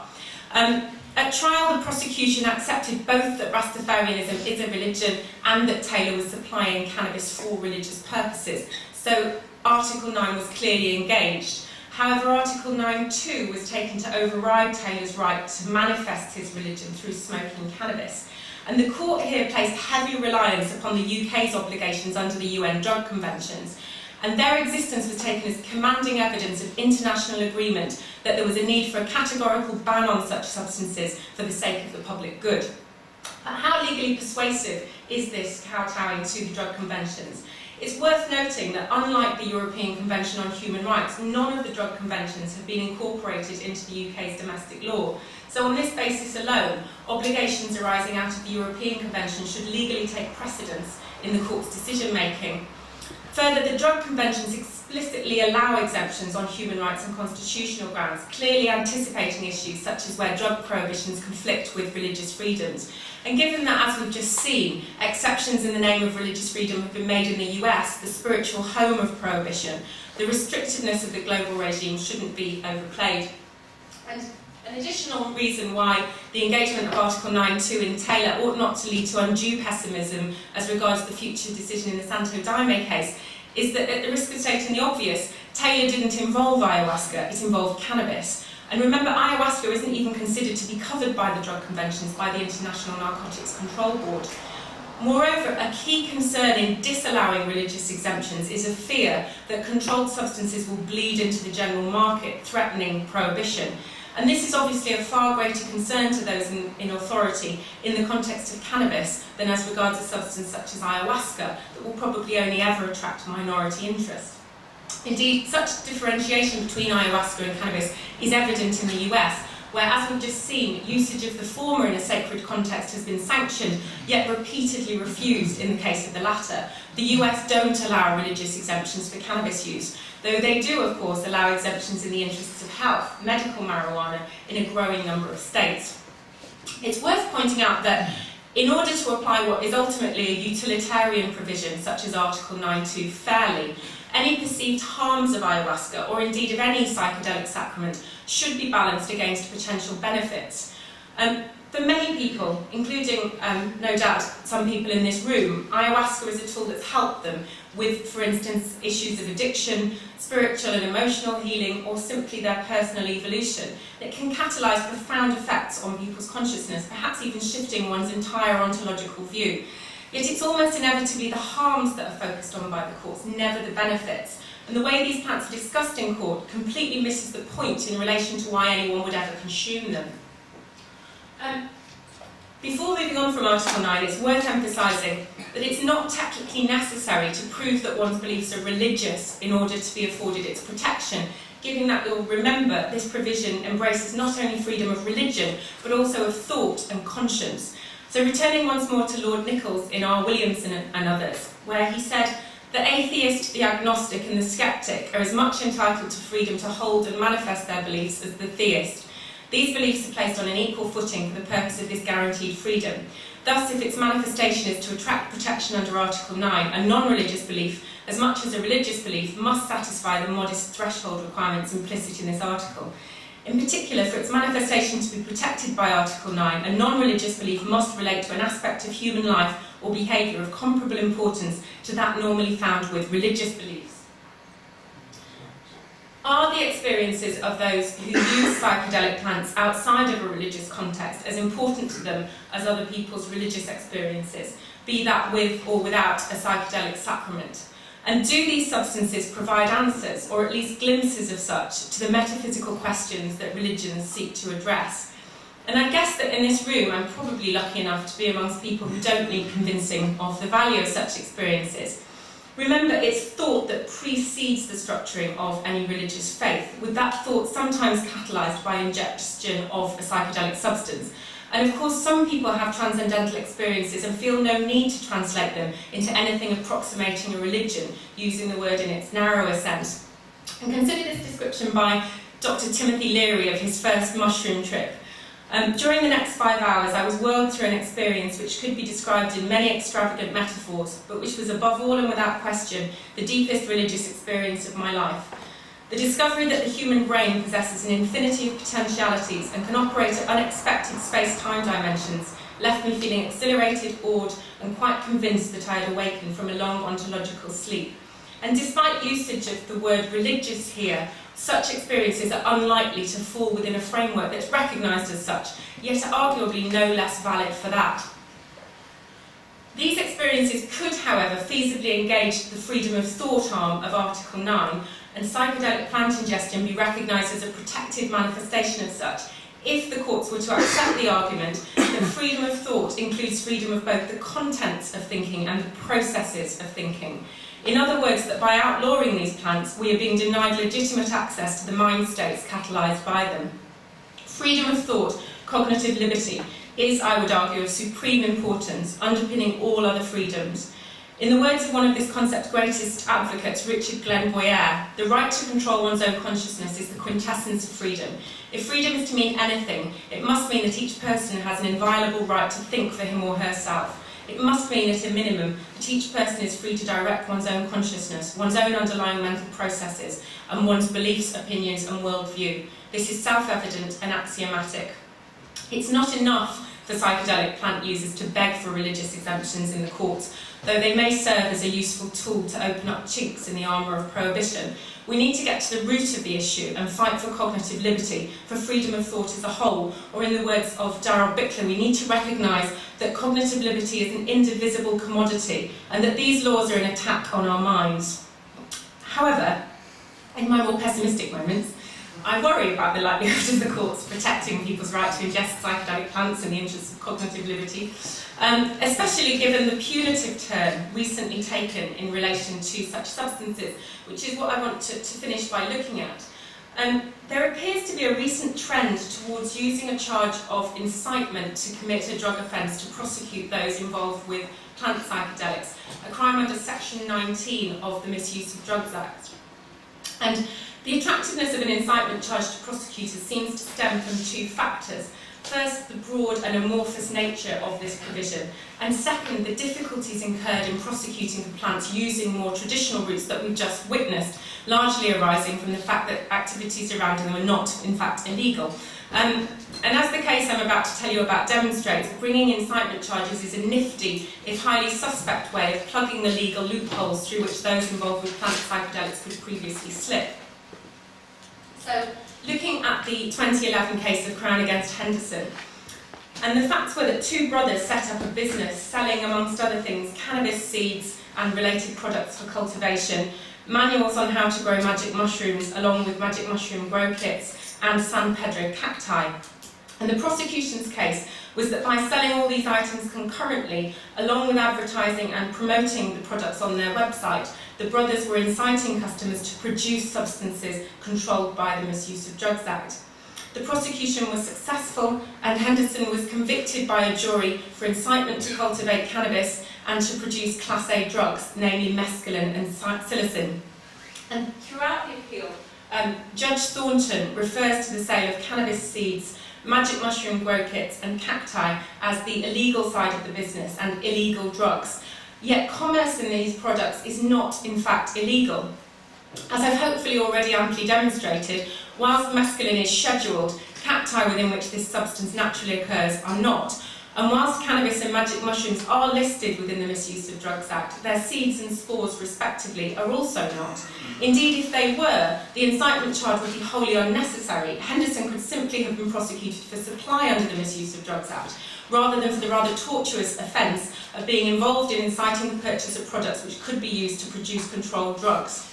At trial, the prosecution accepted both that Rastafarianism is a religion and that Taylor was supplying cannabis for religious purposes. So Article 9 was clearly engaged. However, Article 9.2 was taken to override Taylor's right to manifest his religion through smoking cannabis. And the court here placed heavy reliance upon the UK's obligations under the UN drug conventions. and their existence was taken as commanding evidence of international agreement that there was a need for a categorical ban on such substances for the sake of the public good. But how legally persuasive is this kowtowing to the drug conventions? It's worth noting that unlike the European Convention on Human Rights, none of the drug conventions have been incorporated into the UK's domestic law. So on this basis alone, obligations arising out of the European Convention should legally take precedence in the court's decision-making. Further, the drug conventions explicitly allow exemptions on human rights and constitutional grounds, clearly anticipating issues such as where drug prohibitions conflict with religious freedoms. And given that, as we've just seen, exceptions in the name of religious freedom have been made in the US, the spiritual home of prohibition, the restrictiveness of the global regime shouldn't be overplayed. And an additional reason why the engagement of Article 9.2 in Taylor ought not to lead to undue pessimism as regards the future decision in the Santo Daime case is that, at the risk of stating the obvious, Taylor didn't involve ayahuasca, it involved cannabis. And remember, ayahuasca isn't even considered to be covered by the drug conventions by the International Narcotics Control Board. Moreover, a key concern in disallowing religious exemptions is a fear that controlled substances will bleed into the general market, threatening prohibition. And this is obviously a far greater concern to those in authority in the context of cannabis than as regards a substance such as ayahuasca that will probably only ever attract minority interest. Indeed, such differentiation between ayahuasca and cannabis is evident in the US, where, as we've just seen, usage of the former in a sacred context has been sanctioned, yet repeatedly refused in the case of the latter. The US don't allow religious exemptions for cannabis use, though they do, of course, allow exemptions in the interests of health, medical marijuana, in a growing number of states. It's worth pointing out that in order to apply what is ultimately a utilitarian provision, such as Article 9.2, fairly, any perceived harms of ayahuasca, or indeed of any psychedelic sacrament, should be balanced against potential benefits. For many people, including no doubt some people in this room, ayahuasca is a tool that's helped them with, for instance, issues of addiction, spiritual and emotional healing, or simply their personal evolution. It can catalyse profound effects on people's consciousness, perhaps even shifting one's entire ontological view. Yet it's almost inevitably the harms that are focused on by the courts, never the benefits. And the way these plants are discussed in court completely misses the point in relation to why anyone would ever consume them. Before moving on from Article 9, it's worth emphasising that it's not technically necessary to prove that one's beliefs are religious in order to be afforded its protection, given that you'll remember this provision embraces not only freedom of religion, but also of thought and conscience. So returning once more to Lord Nichols in R. Williamson and others, where he said, "The atheist, the agnostic and the sceptic are as much entitled to freedom to hold and manifest their beliefs as the theist. These beliefs are placed on an equal footing for the purpose of this guaranteed freedom. Thus, if its manifestation is to attract protection under Article 9, a non-religious belief, as much as a religious belief, must satisfy the modest threshold requirements implicit in this article. In particular, for its manifestation to be protected by Article 9, a non-religious belief must relate to an aspect of human life or behaviour of comparable importance to that normally found with religious beliefs." Are the experiences of those who use psychedelic plants outside of a religious context as important to them as other people's religious experiences, be that with or without a psychedelic sacrament? And do these substances provide answers, or at least glimpses of such, to the metaphysical questions that religions seek to address? And I guess that in this room, I'm probably lucky enough to be amongst people who don't need convincing of the value of such experiences. Remember, it's thought that precedes the structuring of any religious faith, with that thought sometimes catalysed by ingestion of a psychedelic substance. And of course, some people have transcendental experiences and feel no need to translate them into anything approximating a religion, using the word in its narrower sense. And consider this description by Dr. Timothy Leary of his first mushroom trip. During the next 5 hours, I was whirled through an experience which could be described in many extravagant metaphors, but which was above all and without question the deepest religious experience of my life. The discovery that the human brain possesses an infinity of potentialities and can operate at unexpected space-time dimensions left me feeling exhilarated, awed, and quite convinced that I had awakened from a long ontological sleep. And despite usage of the word religious here, such experiences are unlikely to fall within a framework that's recognised as such, yet are arguably no less valid for that. These experiences could, however, feasibly engage the freedom of thought arm of Article 9, and psychedelic plant ingestion be recognised as a protected manifestation of such, if the courts were to accept the argument that freedom of thought includes freedom of both the contents of thinking and the processes of thinking. In other words, that by outlawing these plants, we are being denied legitimate access to the mind states catalysed by them. Freedom of thought, cognitive liberty, is, I would argue, of supreme importance, underpinning all other freedoms. In the words of one of this concept's greatest advocates, Richard Glenn Boyer, the right to control one's own consciousness is the quintessence of freedom. If freedom is to mean anything, it must mean that each person has an inviolable right to think for him or herself. It must mean, at a minimum, that each person is free to direct one's own consciousness, one's own underlying mental processes, and one's beliefs, opinions, and worldview. This is self-evident and axiomatic. It's not enough for psychedelic plant users to beg for religious exemptions in the courts, though they may serve as a useful tool to open up chinks in the armour of prohibition. We need to get to the root of the issue and fight for cognitive liberty, for freedom of thought as a whole, or in the words of Darrell Bickler, we need to recognise that cognitive liberty is an indivisible commodity and that these laws are an attack on our minds. However, in my more pessimistic moments, I worry about the likelihood of the courts protecting people's right to ingest psychedelic plants in the interests of cognitive liberty, especially given the punitive turn recently taken in relation to such substances, which is what I want to finish by looking at. There appears to be a recent trend towards using a charge of incitement to commit a drug offence to prosecute those involved with plant psychedelics, a crime under Section 19 of the Misuse of Drugs Act. And the attractiveness of an incitement charge to prosecutors seems to stem from two factors. First, the broad and amorphous nature of this provision, and second, the difficulties incurred in prosecuting the plants using more traditional routes that we've just witnessed, largely arising from the fact that activities surrounding them are not, in fact, illegal. And as the case I'm about to tell you about demonstrates, bringing incitement charges is a nifty, if highly suspect way of plugging the legal loopholes through which those involved with plant psychedelics could previously slip. So, looking at the 2011 case of Crown against Henderson, and the facts were that two brothers set up a business selling, amongst other things, cannabis seeds and related products for cultivation, manuals on how to grow magic mushrooms, along with magic mushroom grow kits, and San Pedro cacti. And the prosecution's case was that by selling all these items concurrently, along with advertising and promoting the products on their website, the brothers were inciting customers to produce substances controlled by the Misuse of Drugs Act. The prosecution was successful, and Henderson was convicted by a jury for incitement to cultivate cannabis and to produce Class A drugs, namely mescaline and psilocin. And throughout the appeal, Judge Thornton refers to the sale of cannabis seeds, magic mushroom grow kits and cacti as the illegal side of the business and illegal drugs. Yet commerce in these products is not, in fact, illegal. As I've hopefully already amply demonstrated, whilst mescaline is scheduled, cacti within which this substance naturally occurs are not. And whilst cannabis and magic mushrooms are listed within the Misuse of Drugs Act, their seeds and spores, respectively, are also not. Indeed, if they were, the incitement charge would be wholly unnecessary. Henderson could simply have been prosecuted for supply under the Misuse of Drugs Act, rather than for the rather tortuous offence of being involved in inciting the purchase of products which could be used to produce controlled drugs.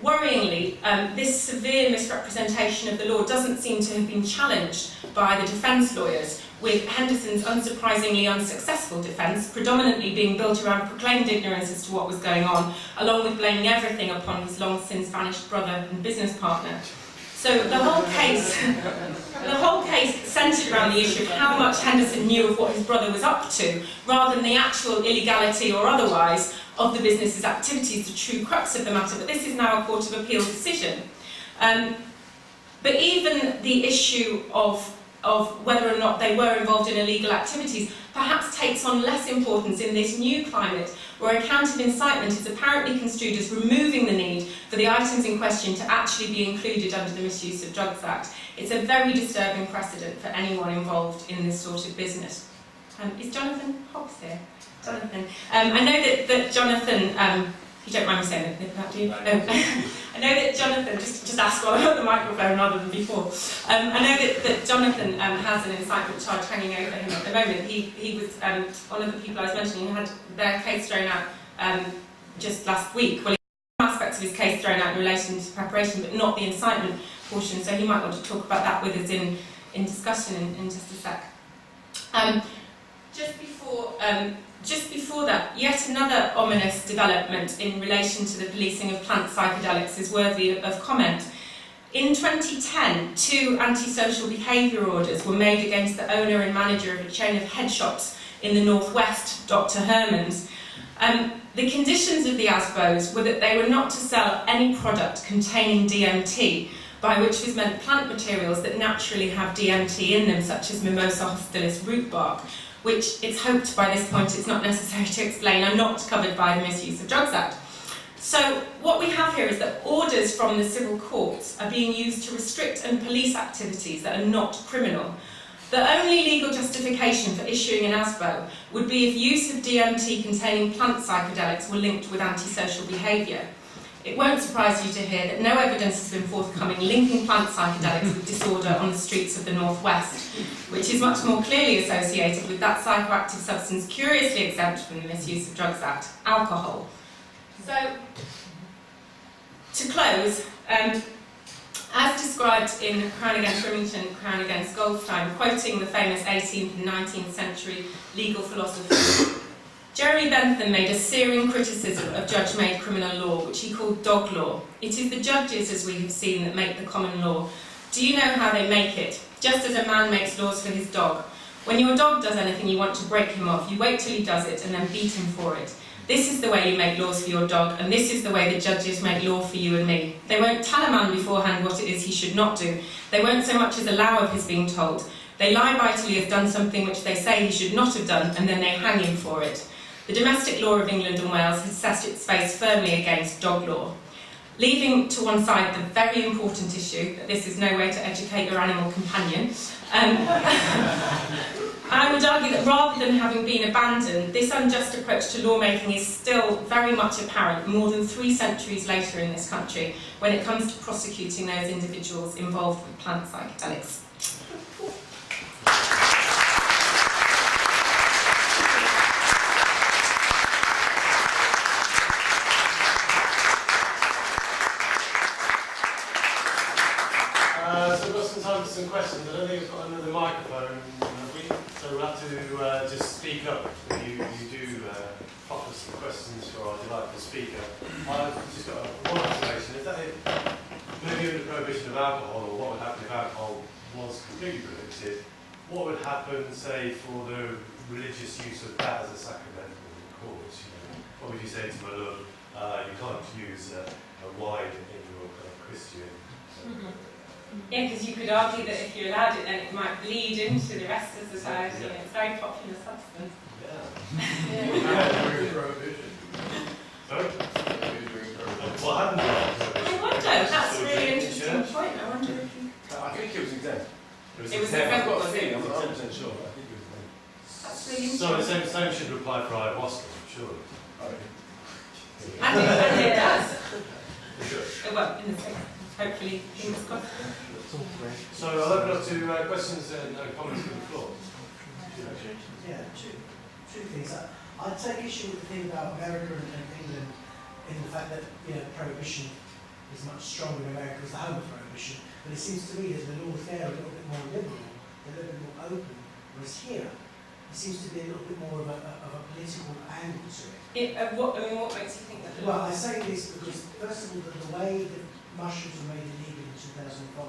Worryingly, this severe misrepresentation of the law doesn't seem to have been challenged by the defence lawyers, with Henderson's unsurprisingly unsuccessful defence predominantly being built around proclaimed ignorance as to what was going on, along with blaming everything upon his long since vanished brother and business partner. So the whole case centred around the issue of how much Henderson knew of what his brother was up to, rather than the actual illegality or otherwise of the business's activities, the true crux of the matter. But this is now a Court of Appeal decision. But even the issue of whether or not they were involved in illegal activities perhaps takes on less importance in this new climate, where a count of incitement is apparently construed as removing the need for the items in question to actually be included under the Misuse of Drugs Act. It's a very disturbing precedent for anyone involved in this sort of business. Is Jonathan Hobbs here? Jonathan. I know that Jonathan You don't mind me saying that, do you? No. I know that Jonathan, just ask while I'm on the microphone rather than before. I know that Jonathan has an incitement charge hanging over him at the moment. He was one of the people I was mentioning who had their case thrown out just last week. Well, aspects of his case thrown out in relation to preparation, but not the incitement portion. So he might want to talk about that with us in discussion in just a sec. Just before that, yet another ominous development in relation to the policing of plant psychedelics is worthy of comment. In 2010, 2 antisocial behaviour orders were made against the owner and manager of a chain of head shops in the northwest, Dr. Herman's. The conditions of the ASBOs were that they were not to sell any product containing DMT, by which was meant plant materials that naturally have DMT in them, such as Mimosa hostilis root bark, which it's hoped by this point it's not necessary to explain are not covered by the Misuse of Drugs Act. So what we have here is that orders from the civil courts are being used to restrict and police activities that are not criminal. The only legal justification for issuing an ASBO would be if use of DMT containing plant psychedelics were linked with antisocial behaviour. It won't surprise you to hear that no evidence has been forthcoming linking plant psychedelics with disorder on the streets of the northwest, which is much more clearly associated with that psychoactive substance curiously exempt from the Misuse of Drugs Act, alcohol. So, to close, as described in Crown against Remington, Crown against Goldstein, quoting the famous 18th and 19th century legal philosopher, Jeremy Bentham made a searing criticism of judge-made criminal law, which he called dog law. It is the judges, as we have seen, that make the common law. Do you know how they make it? Just as a man makes laws for his dog. When your dog does anything you want to break him off, you wait till he does it and then beat him for it. This is the way you make laws for your dog, and this is the way the judges make law for you and me. They won't tell a man beforehand what it is he should not do. They won't so much as allow of his being told. They lie by till he has done something which they say he should not have done, and then they hang him for it. The domestic law of England and Wales has set its face firmly against dog law. Leaving to one side the very important issue that this is no way to educate your animal companion, I would argue that rather than having been abandoned, this unjust approach to lawmaking is still very much apparent more than 3 centuries later in this country when it comes to prosecuting those individuals involved with plant psychedelics. So we've got some time for some questions. I don't think we've got another microphone, have we? So we'll have to just speak up if you do pop us some questions for our delightful speaker. I've just got one observation. Is that it, maybe with the prohibition of alcohol, or what would happen if alcohol was completely prohibited, what would happen, say, for the religious use of that as a sacrament in the courts? You know, what would you say to my love? You can't use a wine in your kind of Christian. Yeah, because you could argue that if you allowed it, then it might bleed into the rest of society, and it's a very popular substance. During prohibition. Sorry? During prohibition. What happened to I wonder, that's a really interesting point. I wonder if you... I think it was exempt. It was exempt. I've got a feeling, I'm not 100% sure, but I think it was exempt. That's really So the interesting. same should apply for Ayahuasca, surely. And it does. Sure. Well, in the same, hopefully, fingers crossed. So I'll open up to questions and comments from the floor. Yeah, two things. I'd take issue with the thing about America and England in the fact that prohibition is much stronger in America as the home of prohibition, but it seems to me that the laws there are a little bit more liberal, a little bit more open, whereas here it seems to be a little bit more of a political angle to it. What makes you think that? Well, I say this because, first of all, the way that mushrooms were made illegal in 2005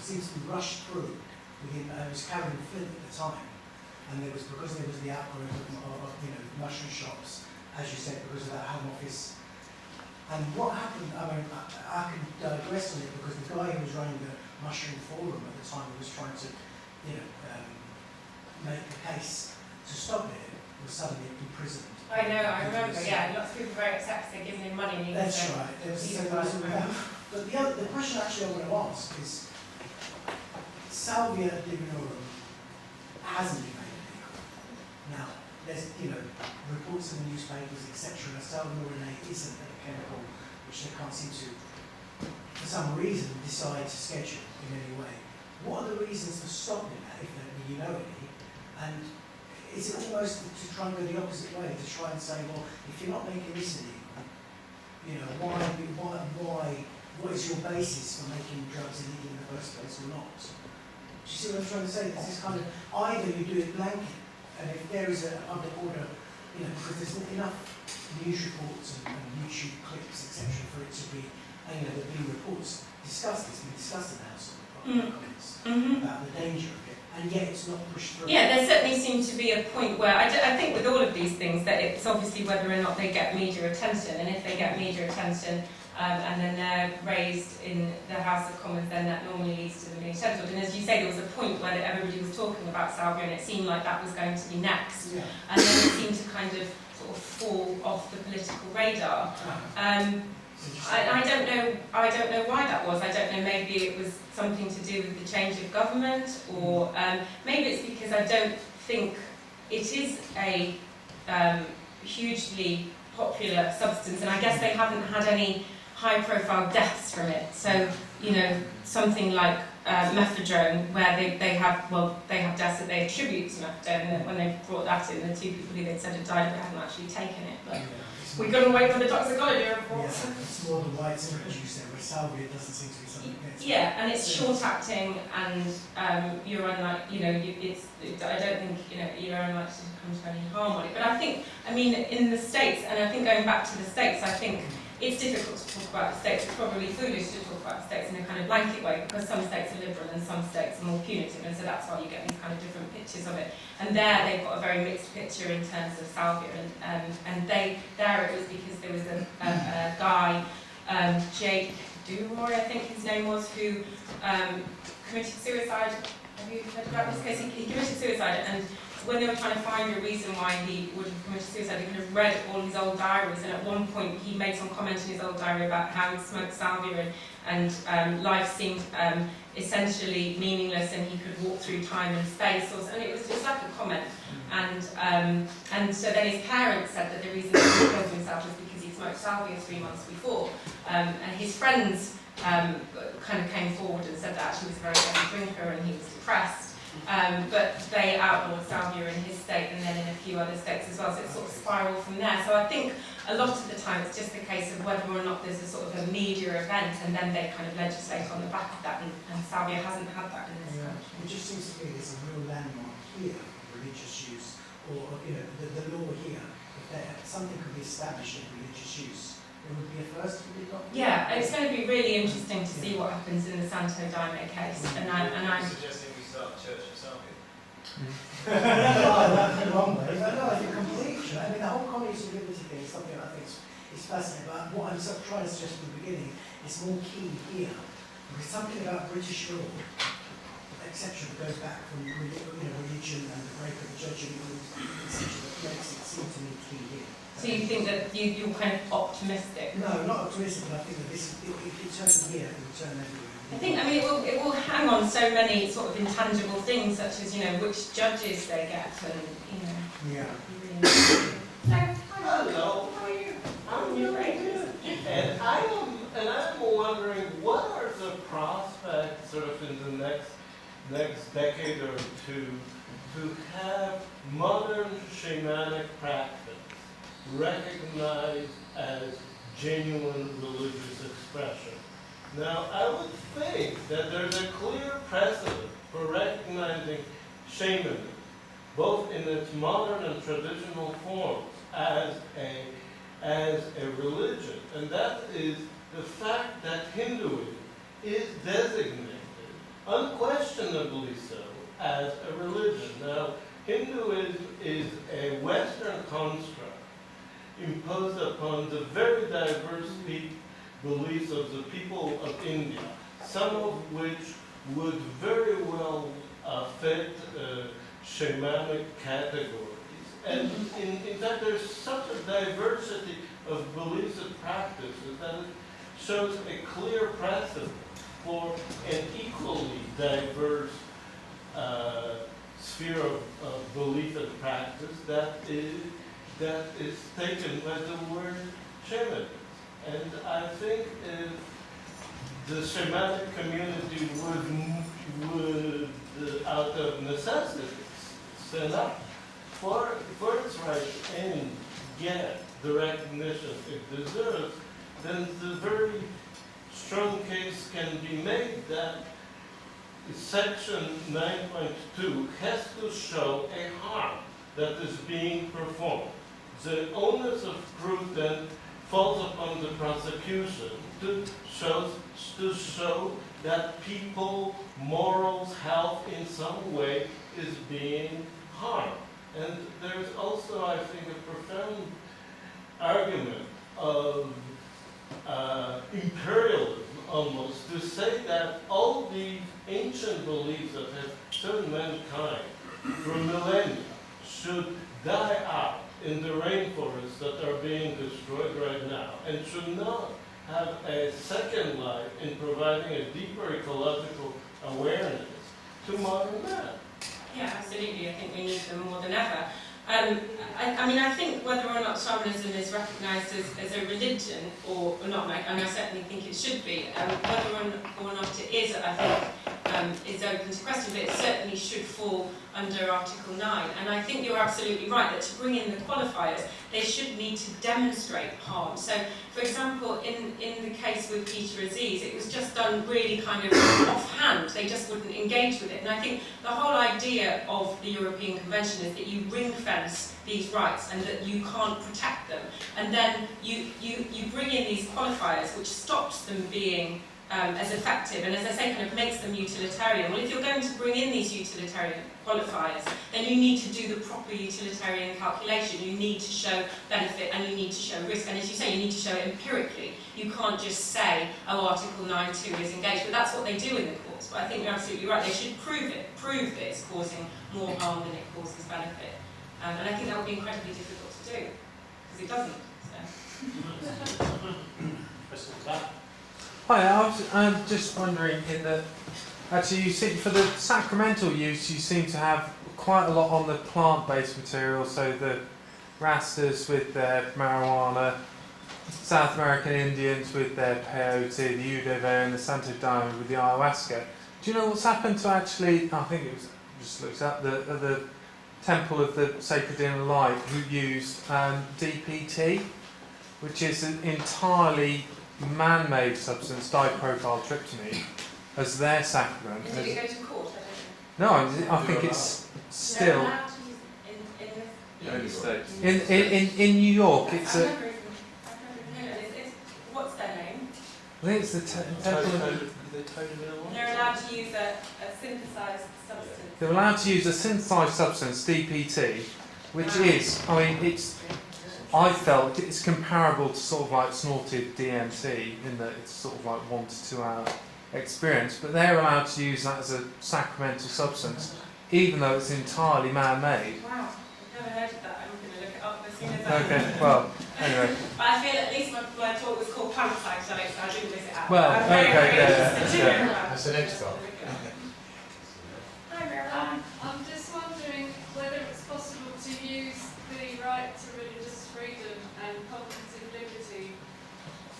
seems to be rushed through within, it was Karen Flint at the time, and because there was the outgrowth of mushroom shops, as you said, because of that Home Office. And what happened, I can digress on it because the guy who was running the Mushroom Forum at the time was trying to, make the case to stop it, was suddenly imprisoned. I know, I remember, yeah, lots of people were very upset because they're giving him money. That's right. But the question actually I want to ask is, Salvia divinorum hasn't been made illegal. Now, there's, reports in the newspapers, etc. Salvinorinate isn't a chemical which they can't seem to, for some reason, decide to schedule in any way. What are the reasons for stopping that, if you know any? And is it almost to try and go the opposite way, to try and say, well, if you're not making this illegal, what is your basis for making drugs illegal in the first place or not? Do you see what I'm trying to say? This is kind of, either you do it blanket, and if there is a public order, because there's enough news reports and YouTube clips, etc., for it to be, there've been reports discussed, it's been discussed in the House of Commons about the danger of it, and yet it's not pushed through. Yeah, there certainly seems to be a point where, I think with all of these things, that it's obviously whether or not they get media attention, and if they get media attention, and then they're raised in the House of Commons, then that normally leads to them being scheduled. And as you say, there was a point where everybody was talking about salvia, and it seemed like that was going to be next. Yeah. And then it seemed to kind of sort of fall off the political radar. I don't know why that was. I don't know, maybe it was something to do with the change of government, or maybe it's because I don't think it is a hugely popular substance, and I guess they haven't had any high-profile deaths from it. So, something like methadone, where they have deaths that they attribute to methadone, and when they brought that in, the two people who they'd said had died but hadn't actually taken it. But we couldn't wait for the toxicology report. Yeah, it's more the whites introduced there, where salvia doesn't seem to be something against. Yeah, and it's short-acting, and you're unlikely, I don't think, you're unlikely to come to any harm on it. But I think, in the States, and I think going back to the States, I think it's difficult to talk about the States. It's probably foolish to talk about the States in a kind of blanket way, because some states are liberal and some states are more punitive, and so that's why you get these kind of different pictures of it. And there they've got a very mixed picture in terms of salvia, and there it was because there was a guy, Jake Duroy, I think his name was, who committed suicide. Have you heard about this case? He committed suicide, and when they were trying to find a reason why he would have committed suicide, they kind of read all his old diaries, and at one point he made some comment in his old diary about how he smoked salvia, and life seemed essentially meaningless, and he could walk through time and space, and it was just like a comment. And so then his parents said that the reason that he killed himself was because he smoked salvia 3 months before, and his friends kind of came forward and said that actually he was a very heavy drinker and he was depressed. But they outlawed salvia in his state and then in a few other states as well, so it sort of spiraled from there. So I think a lot of the time it's just a case of whether or not there's a sort of a media event, and then they kind of legislate on the back of that, and salvia hasn't had that in this country. It just seems to me there's a real landmark here of religious use, or the law here. If something could be established in religious use, it would be a first, would it not? Yeah, it's going to be really interesting to see what happens in the Santo Daime case, and I'm suggesting we start a church for salvia. That's the wrong way. No, I think completely. The whole communist liberty thing is something I think is fascinating. But what I'm trying to suggest from the beginning is more key here, because something about British law, etc., that goes back from religion and the break of the judgment rules, etc., that makes it seem to me key here. So you think that you're kind of optimistic? No, not optimistic, but I think that if it turns here, it will turn everywhere. I think, it will hang on so many sort of intangible things, such as, which judges they get, and, Yeah. Hello, how are you? I'm doing good. And I'm wondering, what are the prospects sort of in the next decade or two to have modern shamanic practice recognized as genuine religious expression? Now, I would think that there's a clear precedent for recognizing shamanism, both in its modern and traditional forms, as a religion, and that is the fact that Hinduism is designated, unquestionably so, as a religion. Now, Hinduism is a Western construct imposed upon the very diverse beliefs of the people of India, some of which would very well fit shamanic categories. And in fact, there's such a diversity of beliefs and practices that it shows a clear precedent for an equally diverse sphere of belief and practice that is taken by the word shamanism. And I think if the shamanic community would out of necessity, stand up for its right and get the recognition it deserves, then the very strong case can be made that Section 9.2 has to show a harm that is being performed. The onus of proof then falls upon the prosecution to show that people, morals, health in some way is being harmed. And there's also, I think, a profound argument of imperialism almost to say that all these ancient beliefs that have served mankind for millennia should die out in the rainforests that are being destroyed right now and should not have a second life in providing a deeper ecological awareness to modern man. Yeah, absolutely. I think we need them more than ever. I mean, I think whether or not shamanism is recognised as a religion or not, and I certainly think it should be, whether or not it is, I think, is open to question, but it certainly should fall under Article 9. And I think you're absolutely right that to bring in the qualifiers, they should need to demonstrate harm. So, for example, in the case with Peter Aziz, it was just done really kind of offhand. They just wouldn't engage with it. And I think the whole idea of the European Convention is that you ring-fence these rights and that you can't protect them. And then you bring in these qualifiers, which stops them being as effective, and as I say, kind of makes them utilitarian. Well, if you're going to bring in these utilitarian qualifiers, then you need to do the proper utilitarian calculation. You need to show benefit and you need to show risk. And as you say, you need to show it empirically. You can't just say, oh, Article 9.2 is engaged, but that's what they do in the courts. But I think you're absolutely right. They should prove that it's causing more harm than it causes benefit. And I think that would be incredibly difficult to do, because it doesn't. So. Hi, I'm just wondering actually you see for the sacramental use you seem to have quite a lot on the plant-based material, so the Rastas with their marijuana, South American Indians with their peyote, the Udeve and the Santo Daime with the ayahuasca. Do you know what's happened to actually, I think it was, just looked up, the Temple of the Sacred Inner Light who used DPT, which is an entirely man-made substance, dipropyltryptamine, as their sacrament. And did it go to court? I don't know. No, I think it's still They're allowed to use it in the United States. in New York. It's I've a. never even what's their name? I think it's the Temple of. They're allowed to use a synthesized substance. They're allowed to use a synthesized substance, DPT, which is, I mean, I felt it's comparable to sort of like snorted DMT in that it's sort of like 1 to 2 hour experience, but they're allowed to use that as a sacramental substance, even though it's entirely man-made. Wow, I've never heard of that. I'm going to look it up as soon as I Okay, well, anyway. But I feel at least my talk was called plant psychedelics, so I didn't miss it out. Well, I'm very, okay, very yeah, interested to yeah. hear about That's the next one. Hi, Marilyn. I'm just wondering whether it's possible to use the right to religious freedom and cognitive liberty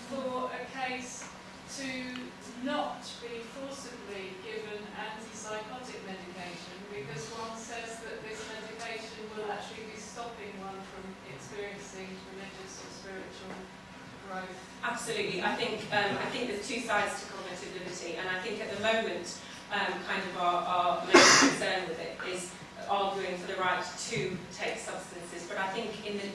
for a case to not be forcibly given antipsychotic medication, because one says that this medication will actually be stopping one from experiencing religious or spiritual growth. Absolutely. I think there's two sides to cognitive liberty, and I think at the moment, kind of our main concern with it is arguing for the right to take substances. But I think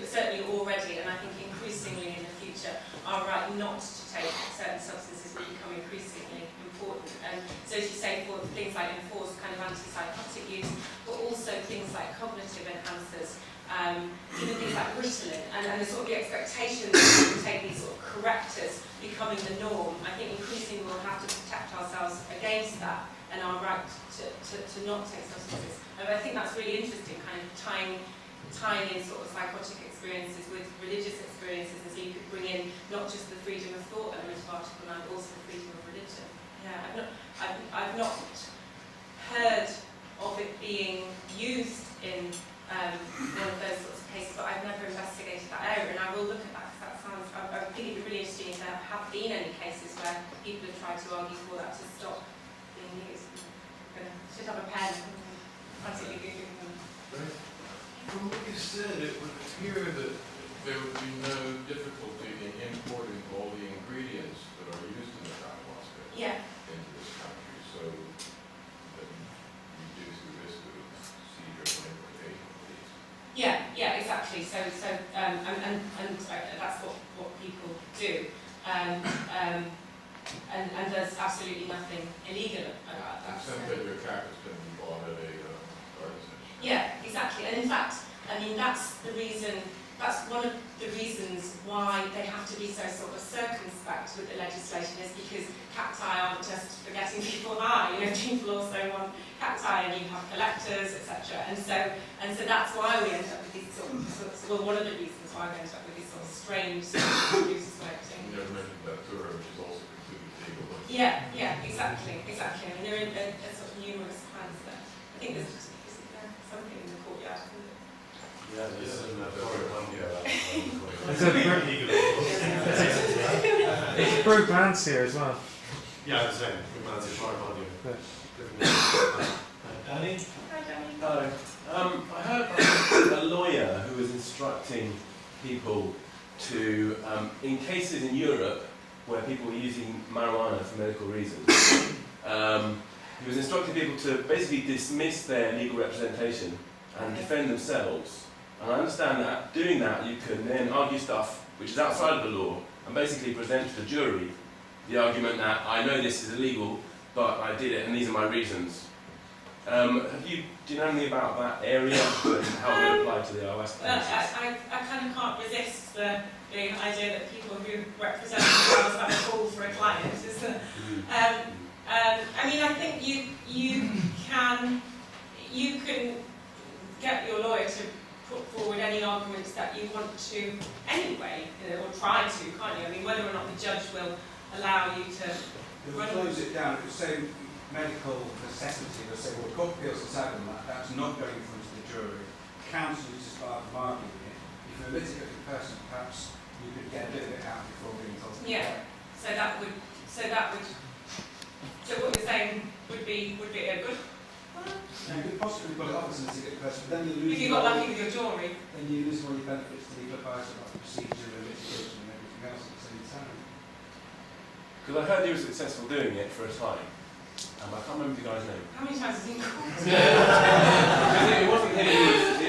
certainly already, and I think increasingly in the future, our right not to take certain substances will become increasingly important. And so as you say, for things like enforced kind of antipsychotic use, but also things like cognitive enhancers, even things like Ritalin, and the sort of the expectation that we will take these sort of correctors becoming the norm. I think increasingly we'll have to protect ourselves against that and our right to not take substances. And I think that's really interesting, kind of tying in sort of psychotic experiences with religious experiences, and so you could bring in not just the freedom of thought element of Article 9, but also the freedom of religion. Yeah, I've not heard of it being used people have tried to argue for that to stop being used. Should have a pen. Frantically googling them. From what you said, it would appear that there would be no difficulty in importing all the ingredients that are used in the ayahuasca Yeah. into this country, so that you reduce the risk of seizure and importation of these. Yeah, exactly. So, and that's what people do, and there's absolutely nothing illegal about that. Except that your cactus can be bought at a garden center. Yeah, exactly. And in fact, I mean, that's one of the reasons why they have to be so sort of circumspect with the legislation, is because cacti aren't just for getting people high. You know, people also want cacti, and you have collectors, etc. And so that's why we end up with these sort of well, one of the reasons why we end up with these sort of strange uses collecting. You never mentioned Datura, which is also completely legal. But Yeah, exactly. I mean, there are sort of numerous plants there. I think there's something in the courtyard. Yeah, this is another one here. It's a brew plants here as well. Yeah, the same. That's a sharp on you. Danny? Hi, Danny. Hello. I heard about a lawyer who was instructing people to, in cases in Europe where people were using marijuana for medical reasons, he was instructing people to basically dismiss their legal representation and defend themselves. And I understand that doing that, you can then argue stuff which is outside of the law and basically present to the jury the argument that I know this is illegal, but I did it and these are my reasons. Do you know anything about that area and how it would apply to the Ayahuasca? I kind of can't resist the idea that people who represent themselves have a call for a client. I mean, I think you can get your lawyer to put forward any arguments that you want to anyway, or try to, can't you? I mean, whether or not the judge will allow you to If we close it down, if we say medical necessity, they'll say, well, the court feels decided on that, that's not going in front of the jury. Counsel is just part of arguing it. If you're a litigating person, perhaps you could get a bit of it out before being told to yeah. So what you're saying would be a good. Now, you could possibly put it off as a litigating person, but then you lose. If you got lucky with your jewellery. Then you lose all your benefits to legal advice about the procedure and litigation and everything else at the same time. Because I heard he was successful doing it for a time. I can't remember the guy's name. How many times has he called? It wasn't him.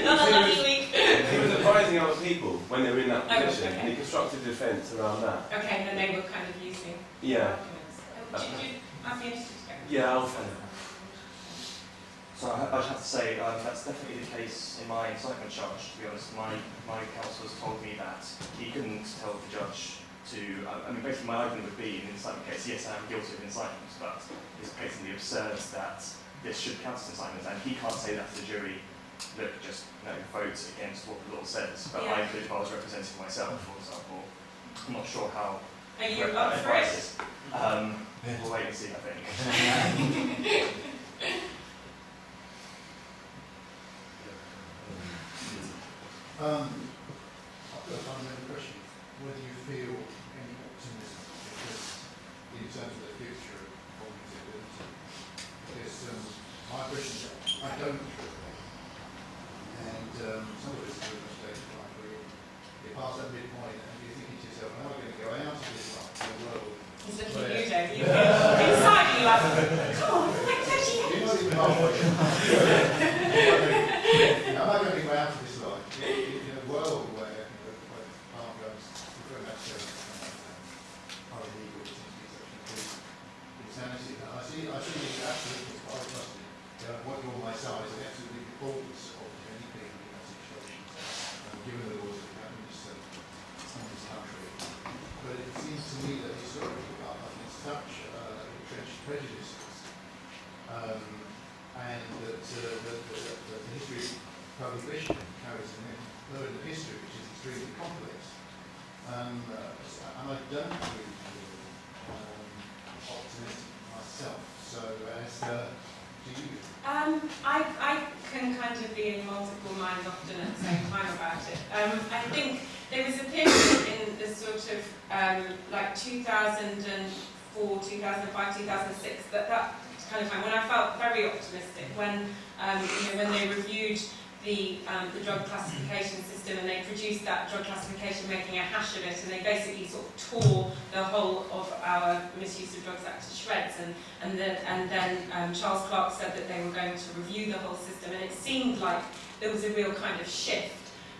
Another lucky week. He was advising other people when they were in that Oh, position. okay. And he constructed defence around that. Okay, and they were kind of using Yeah. arguments. I'd be interested to get Yeah, I'll find out. So I just have to say that's definitely the case in my incitement charge. To be honest, my counsel has told me that he couldn't tell the judge to. I mean, basically, my argument would be in the incitement case, yes, I am guilty of incitement, but it's patently absurd that this should count as incitement, and he can't say that to the jury. Look, just vote against what the law says. But I could, if I was representing myself, for example. I'm not sure how. Are you correct up that for advice it? is. We'll wait and see, I think. I've got a fundamental question. Whether you feel any optimism in terms of the future of cognitive ability? Because my question is, I don't feel that. And some of it's a very mistake, like where you pass that midpoint and you're thinking to yourself, how am I going to go out of this life, the world? He's looking at you, Dave. Inside you, like, come on, like, You're not even halfway. Am I going to go out of this life in a world where harm drugs very much are illegal, which is insanity? And I see it's absolutely quite trusted. What you're my size, I absolutely regardless of anything in that situation, given the laws that have in this country. But it seems to me that historically, it's such entrenched prejudices. And that the history of prohibition carries though in the history, which is extremely complex. And I don't really feel optimistic myself. So as do you? I can kind of be in multiple minds often at the same time about it. I think there was a period in the sort of like 2004 2005, 2006, that kind of time when I felt very optimistic when when they reviewed the drug classification system and they produced that drug classification making a hash of it, and they basically sort of tore the whole of our Misuse of Drugs Act to shreds, and then Charles Clarke said that they were going to review the whole system, and it seemed like there was a real kind of shift.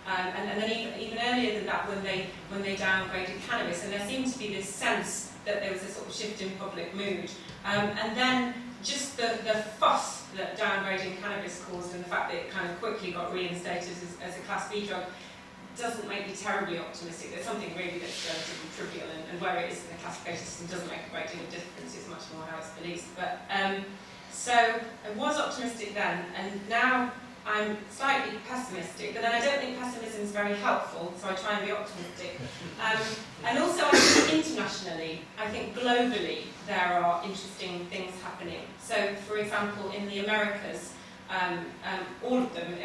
And then even earlier than that, when they downgraded cannabis, and there seemed to be this sense that there was a sort of shift in public mood. And then just the fuss that downgrading cannabis caused, and the fact that it kind of quickly got reinstated as a Class B drug, doesn't make me terribly optimistic. There's something really that's relatively trivial, and where it is in the classification system doesn't make a great deal of difference. It's much more how it's policed. But so I was optimistic then, and now I'm slightly pessimistic, but then I don't think pessimism is very helpful, so I try and be optimistic. And also, I think internationally, I think globally, there are interesting things happening. So, for example, in the Americas, all of them,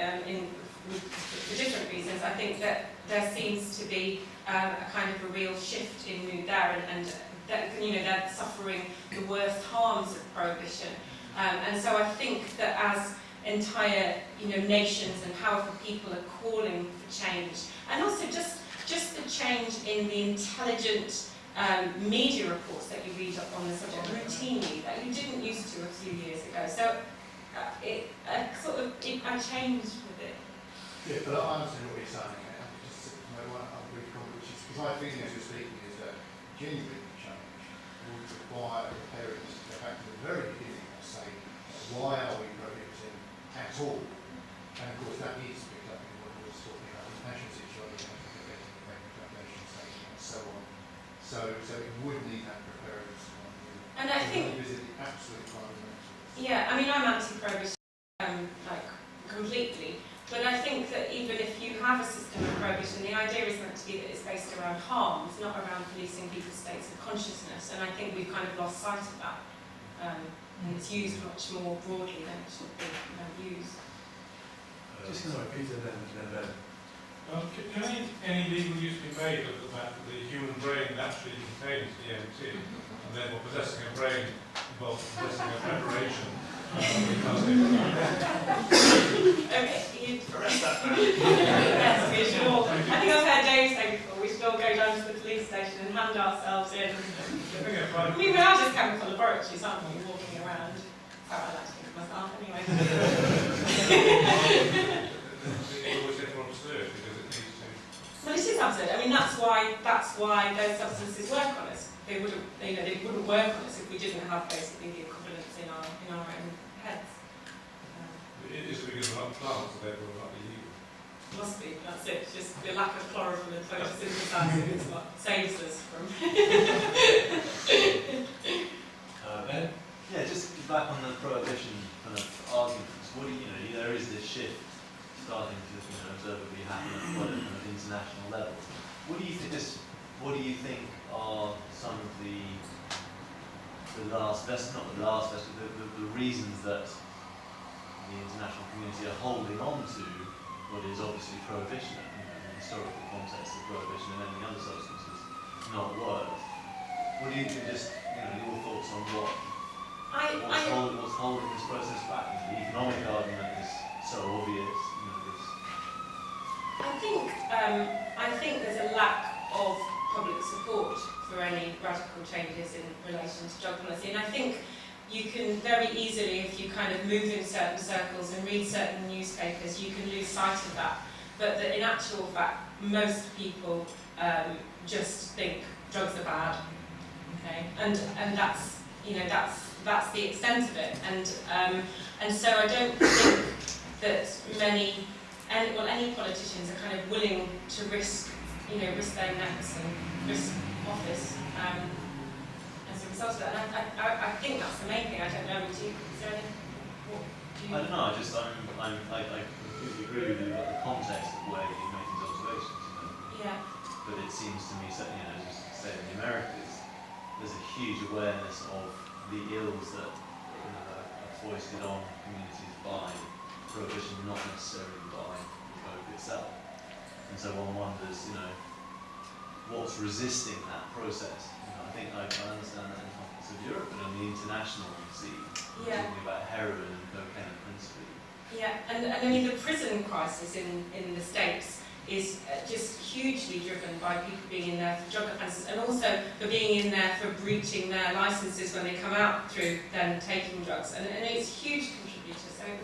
for different reasons, I think that there seems to be a kind of a real shift in mood there, and that, they're suffering the worst harms of prohibition. And so I think that as entire nations and powerful people are calling for change, and also just the change in the intelligent media reports that you read up on the subject routinely that you didn't used to a few years ago. So I changed with it. Yeah, but I understand what you're saying. Just one brief comment, which is because my feeling as you're speaking is that genuine change would require parents to go back to the very beginning and say, why are we prohibiting at all? And of course that is picked up in what we were talking about, the national situation, the foundation statement and so on. So it would need that preparedness. And I think visit the absolute fundamentals. Yeah, I mean, I'm anti-prohibition, completely. But I think that even if you have a system of prohibition, the idea is meant to be that it's based around harms, not around policing people's states of consciousness. And I think we've kind of lost sight of that. And it's used much more broadly than it should be used. Sorry, Peter, then Ben. Can any legal use be made of the fact that the human brain naturally contains DMT, and therefore possessing a brain involves possessing a preparation? Arrest that man. Yes, we should all. I think I've heard James say before, we should all go down to the police station and hand ourselves in. I mean, we are just chemical laboratories, aren't we, walking around? Oh, I like to think of myself anyway. Well, it is absurd. I mean, that's why those substances work on us. They wouldn't work on us if we didn't have basically the equivalents in our own heads. It is because we're not plants, so therefore we're not illegal. Must be. That's it. It's just the lack of chlorophyll and photosynthesizing is what saves us from. Ben? Yeah, just back on the prohibition kind of arguments. What do there is this shift starting to observably happen at quite a kind of international level. What do you think are some of the reasons that the international community are holding on to what is obviously prohibition, in the historical context of prohibition and any other substances not worked? What do you think, your thoughts on what's holding this process back? The economic argument is so obvious. I think there's a lack of public support for any radical changes in relation to drug policy, and I think you can very easily, if you kind of move in certain circles and read certain newspapers, you can lose sight of that. But that in actual fact, most people just think drugs are bad, okay, and that's the extent of it, and so I don't think that any politicians are kind of willing to risk their necks and risk office as a result of that. And I think that's the main thing. I don't know. Is there any? I don't know. I completely agree with you about the context of where you make these observations. Yeah. But it seems to me, as you say, in the Americas, there's a huge awareness of the ills that are foisted on communities by prohibition, not necessarily by the code itself. And so one wonders, what's resisting that process? I think I understand that in context of Europe and on the international scene. We're Yeah. talking about heroin and cocaine principally. Yeah, and I mean the prison crisis in the States is just hugely driven by people being in there for drug offences and also for being in there for breaching their licences when they come out through them taking drugs. And it's a huge contributor, so it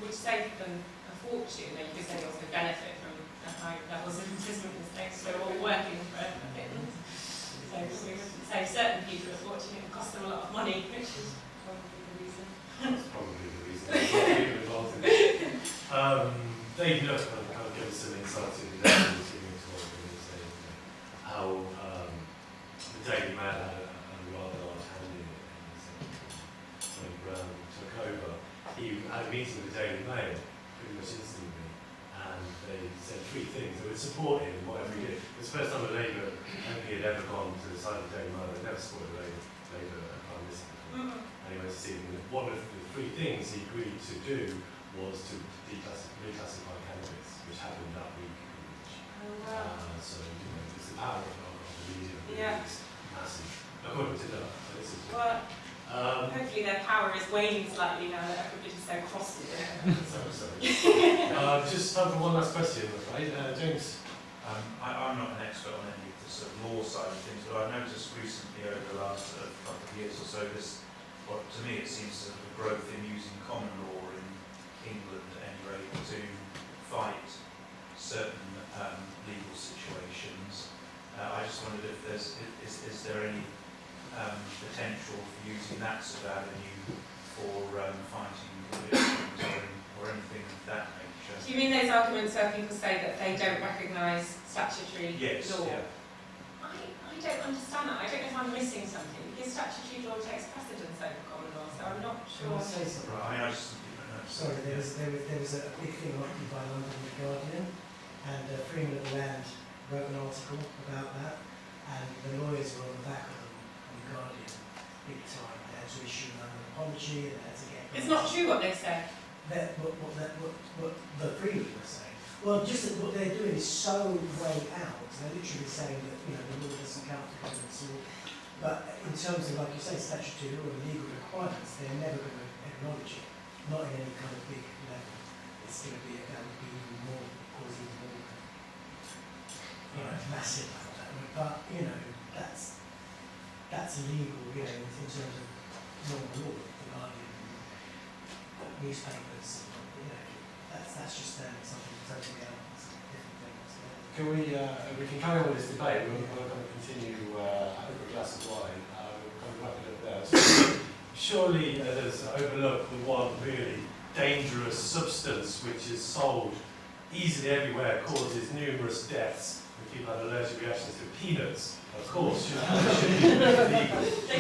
would save them a fortune, and because they also benefit from the high levels of imprisonment in the States. They're all working for a pittance. So we would save certain people a fortune, it would cost them a lot of money, which is probably the reason. That's probably the reason. There's a lot of people involved in it. Dave, you know, kind of give us some insight into how the Daily Mail had a rather large hand in it. And when Brown took over, he had a meeting with the Daily Mail pretty much instantly, and they said three things that would support him in whatever he did. It was the first time a Labour MP had ever gone to the side of the Daily Mail. They'd never supported a Labour Prime Minister before. And he went to see them. One of the three things he agreed to do was to reclassify cannabis, which happened that week. Oh, wow. So, you know, it's the power of the media. Yeah. It's massive. According to that. This is, Well, hopefully their power is waning slightly now that everybody's so cross with it. sorry. Just time for one last question, I'm afraid. James? I'm not an expert on any of the sort of law side of things, but I've noticed recently over the last couple of years or so this, what to me it seems sort of a growth in using common law in England anyway to fight certain legal situations. I just wondered if is there any potential for using that sort of avenue for fighting convictions or anything of that nature? Do you mean those arguments where people say that they don't recognise statutory Yes, law? yeah. I don't understand that. I don't know if I'm missing something, because statutory law takes precedence over common law, so I'm not Can sure. I say something? Right, I just Sorry, there was a big thing on Occupy London in the Guardian, and Freeman of the Land wrote an article about that, and the lawyers were on the back of them on the Guardian, big time. They had to issue an apology, they had to get. It's not true what they say. What the Freeman was saying. Well, just that what they're doing is so way out. They're literally saying that the law doesn't count for evidence law. But in terms of, like you say, statutory law and legal requirements, they're never going to acknowledge it. Not in any kind of big level. It's going to be that would be even more, cause even more, massive. But that's illegal, in terms of normal law, the Guardian, newspapers. That's just something totally out. It's a different thing. Can we can carry on with this debate. We're going to continue over a glass of wine. We're going to wrap it up there. So, surely there's overlooked the one really dangerous substance which is sold easily everywhere, causes numerous deaths, and people have allergic reactions to peanuts. Of course, should be illegal. They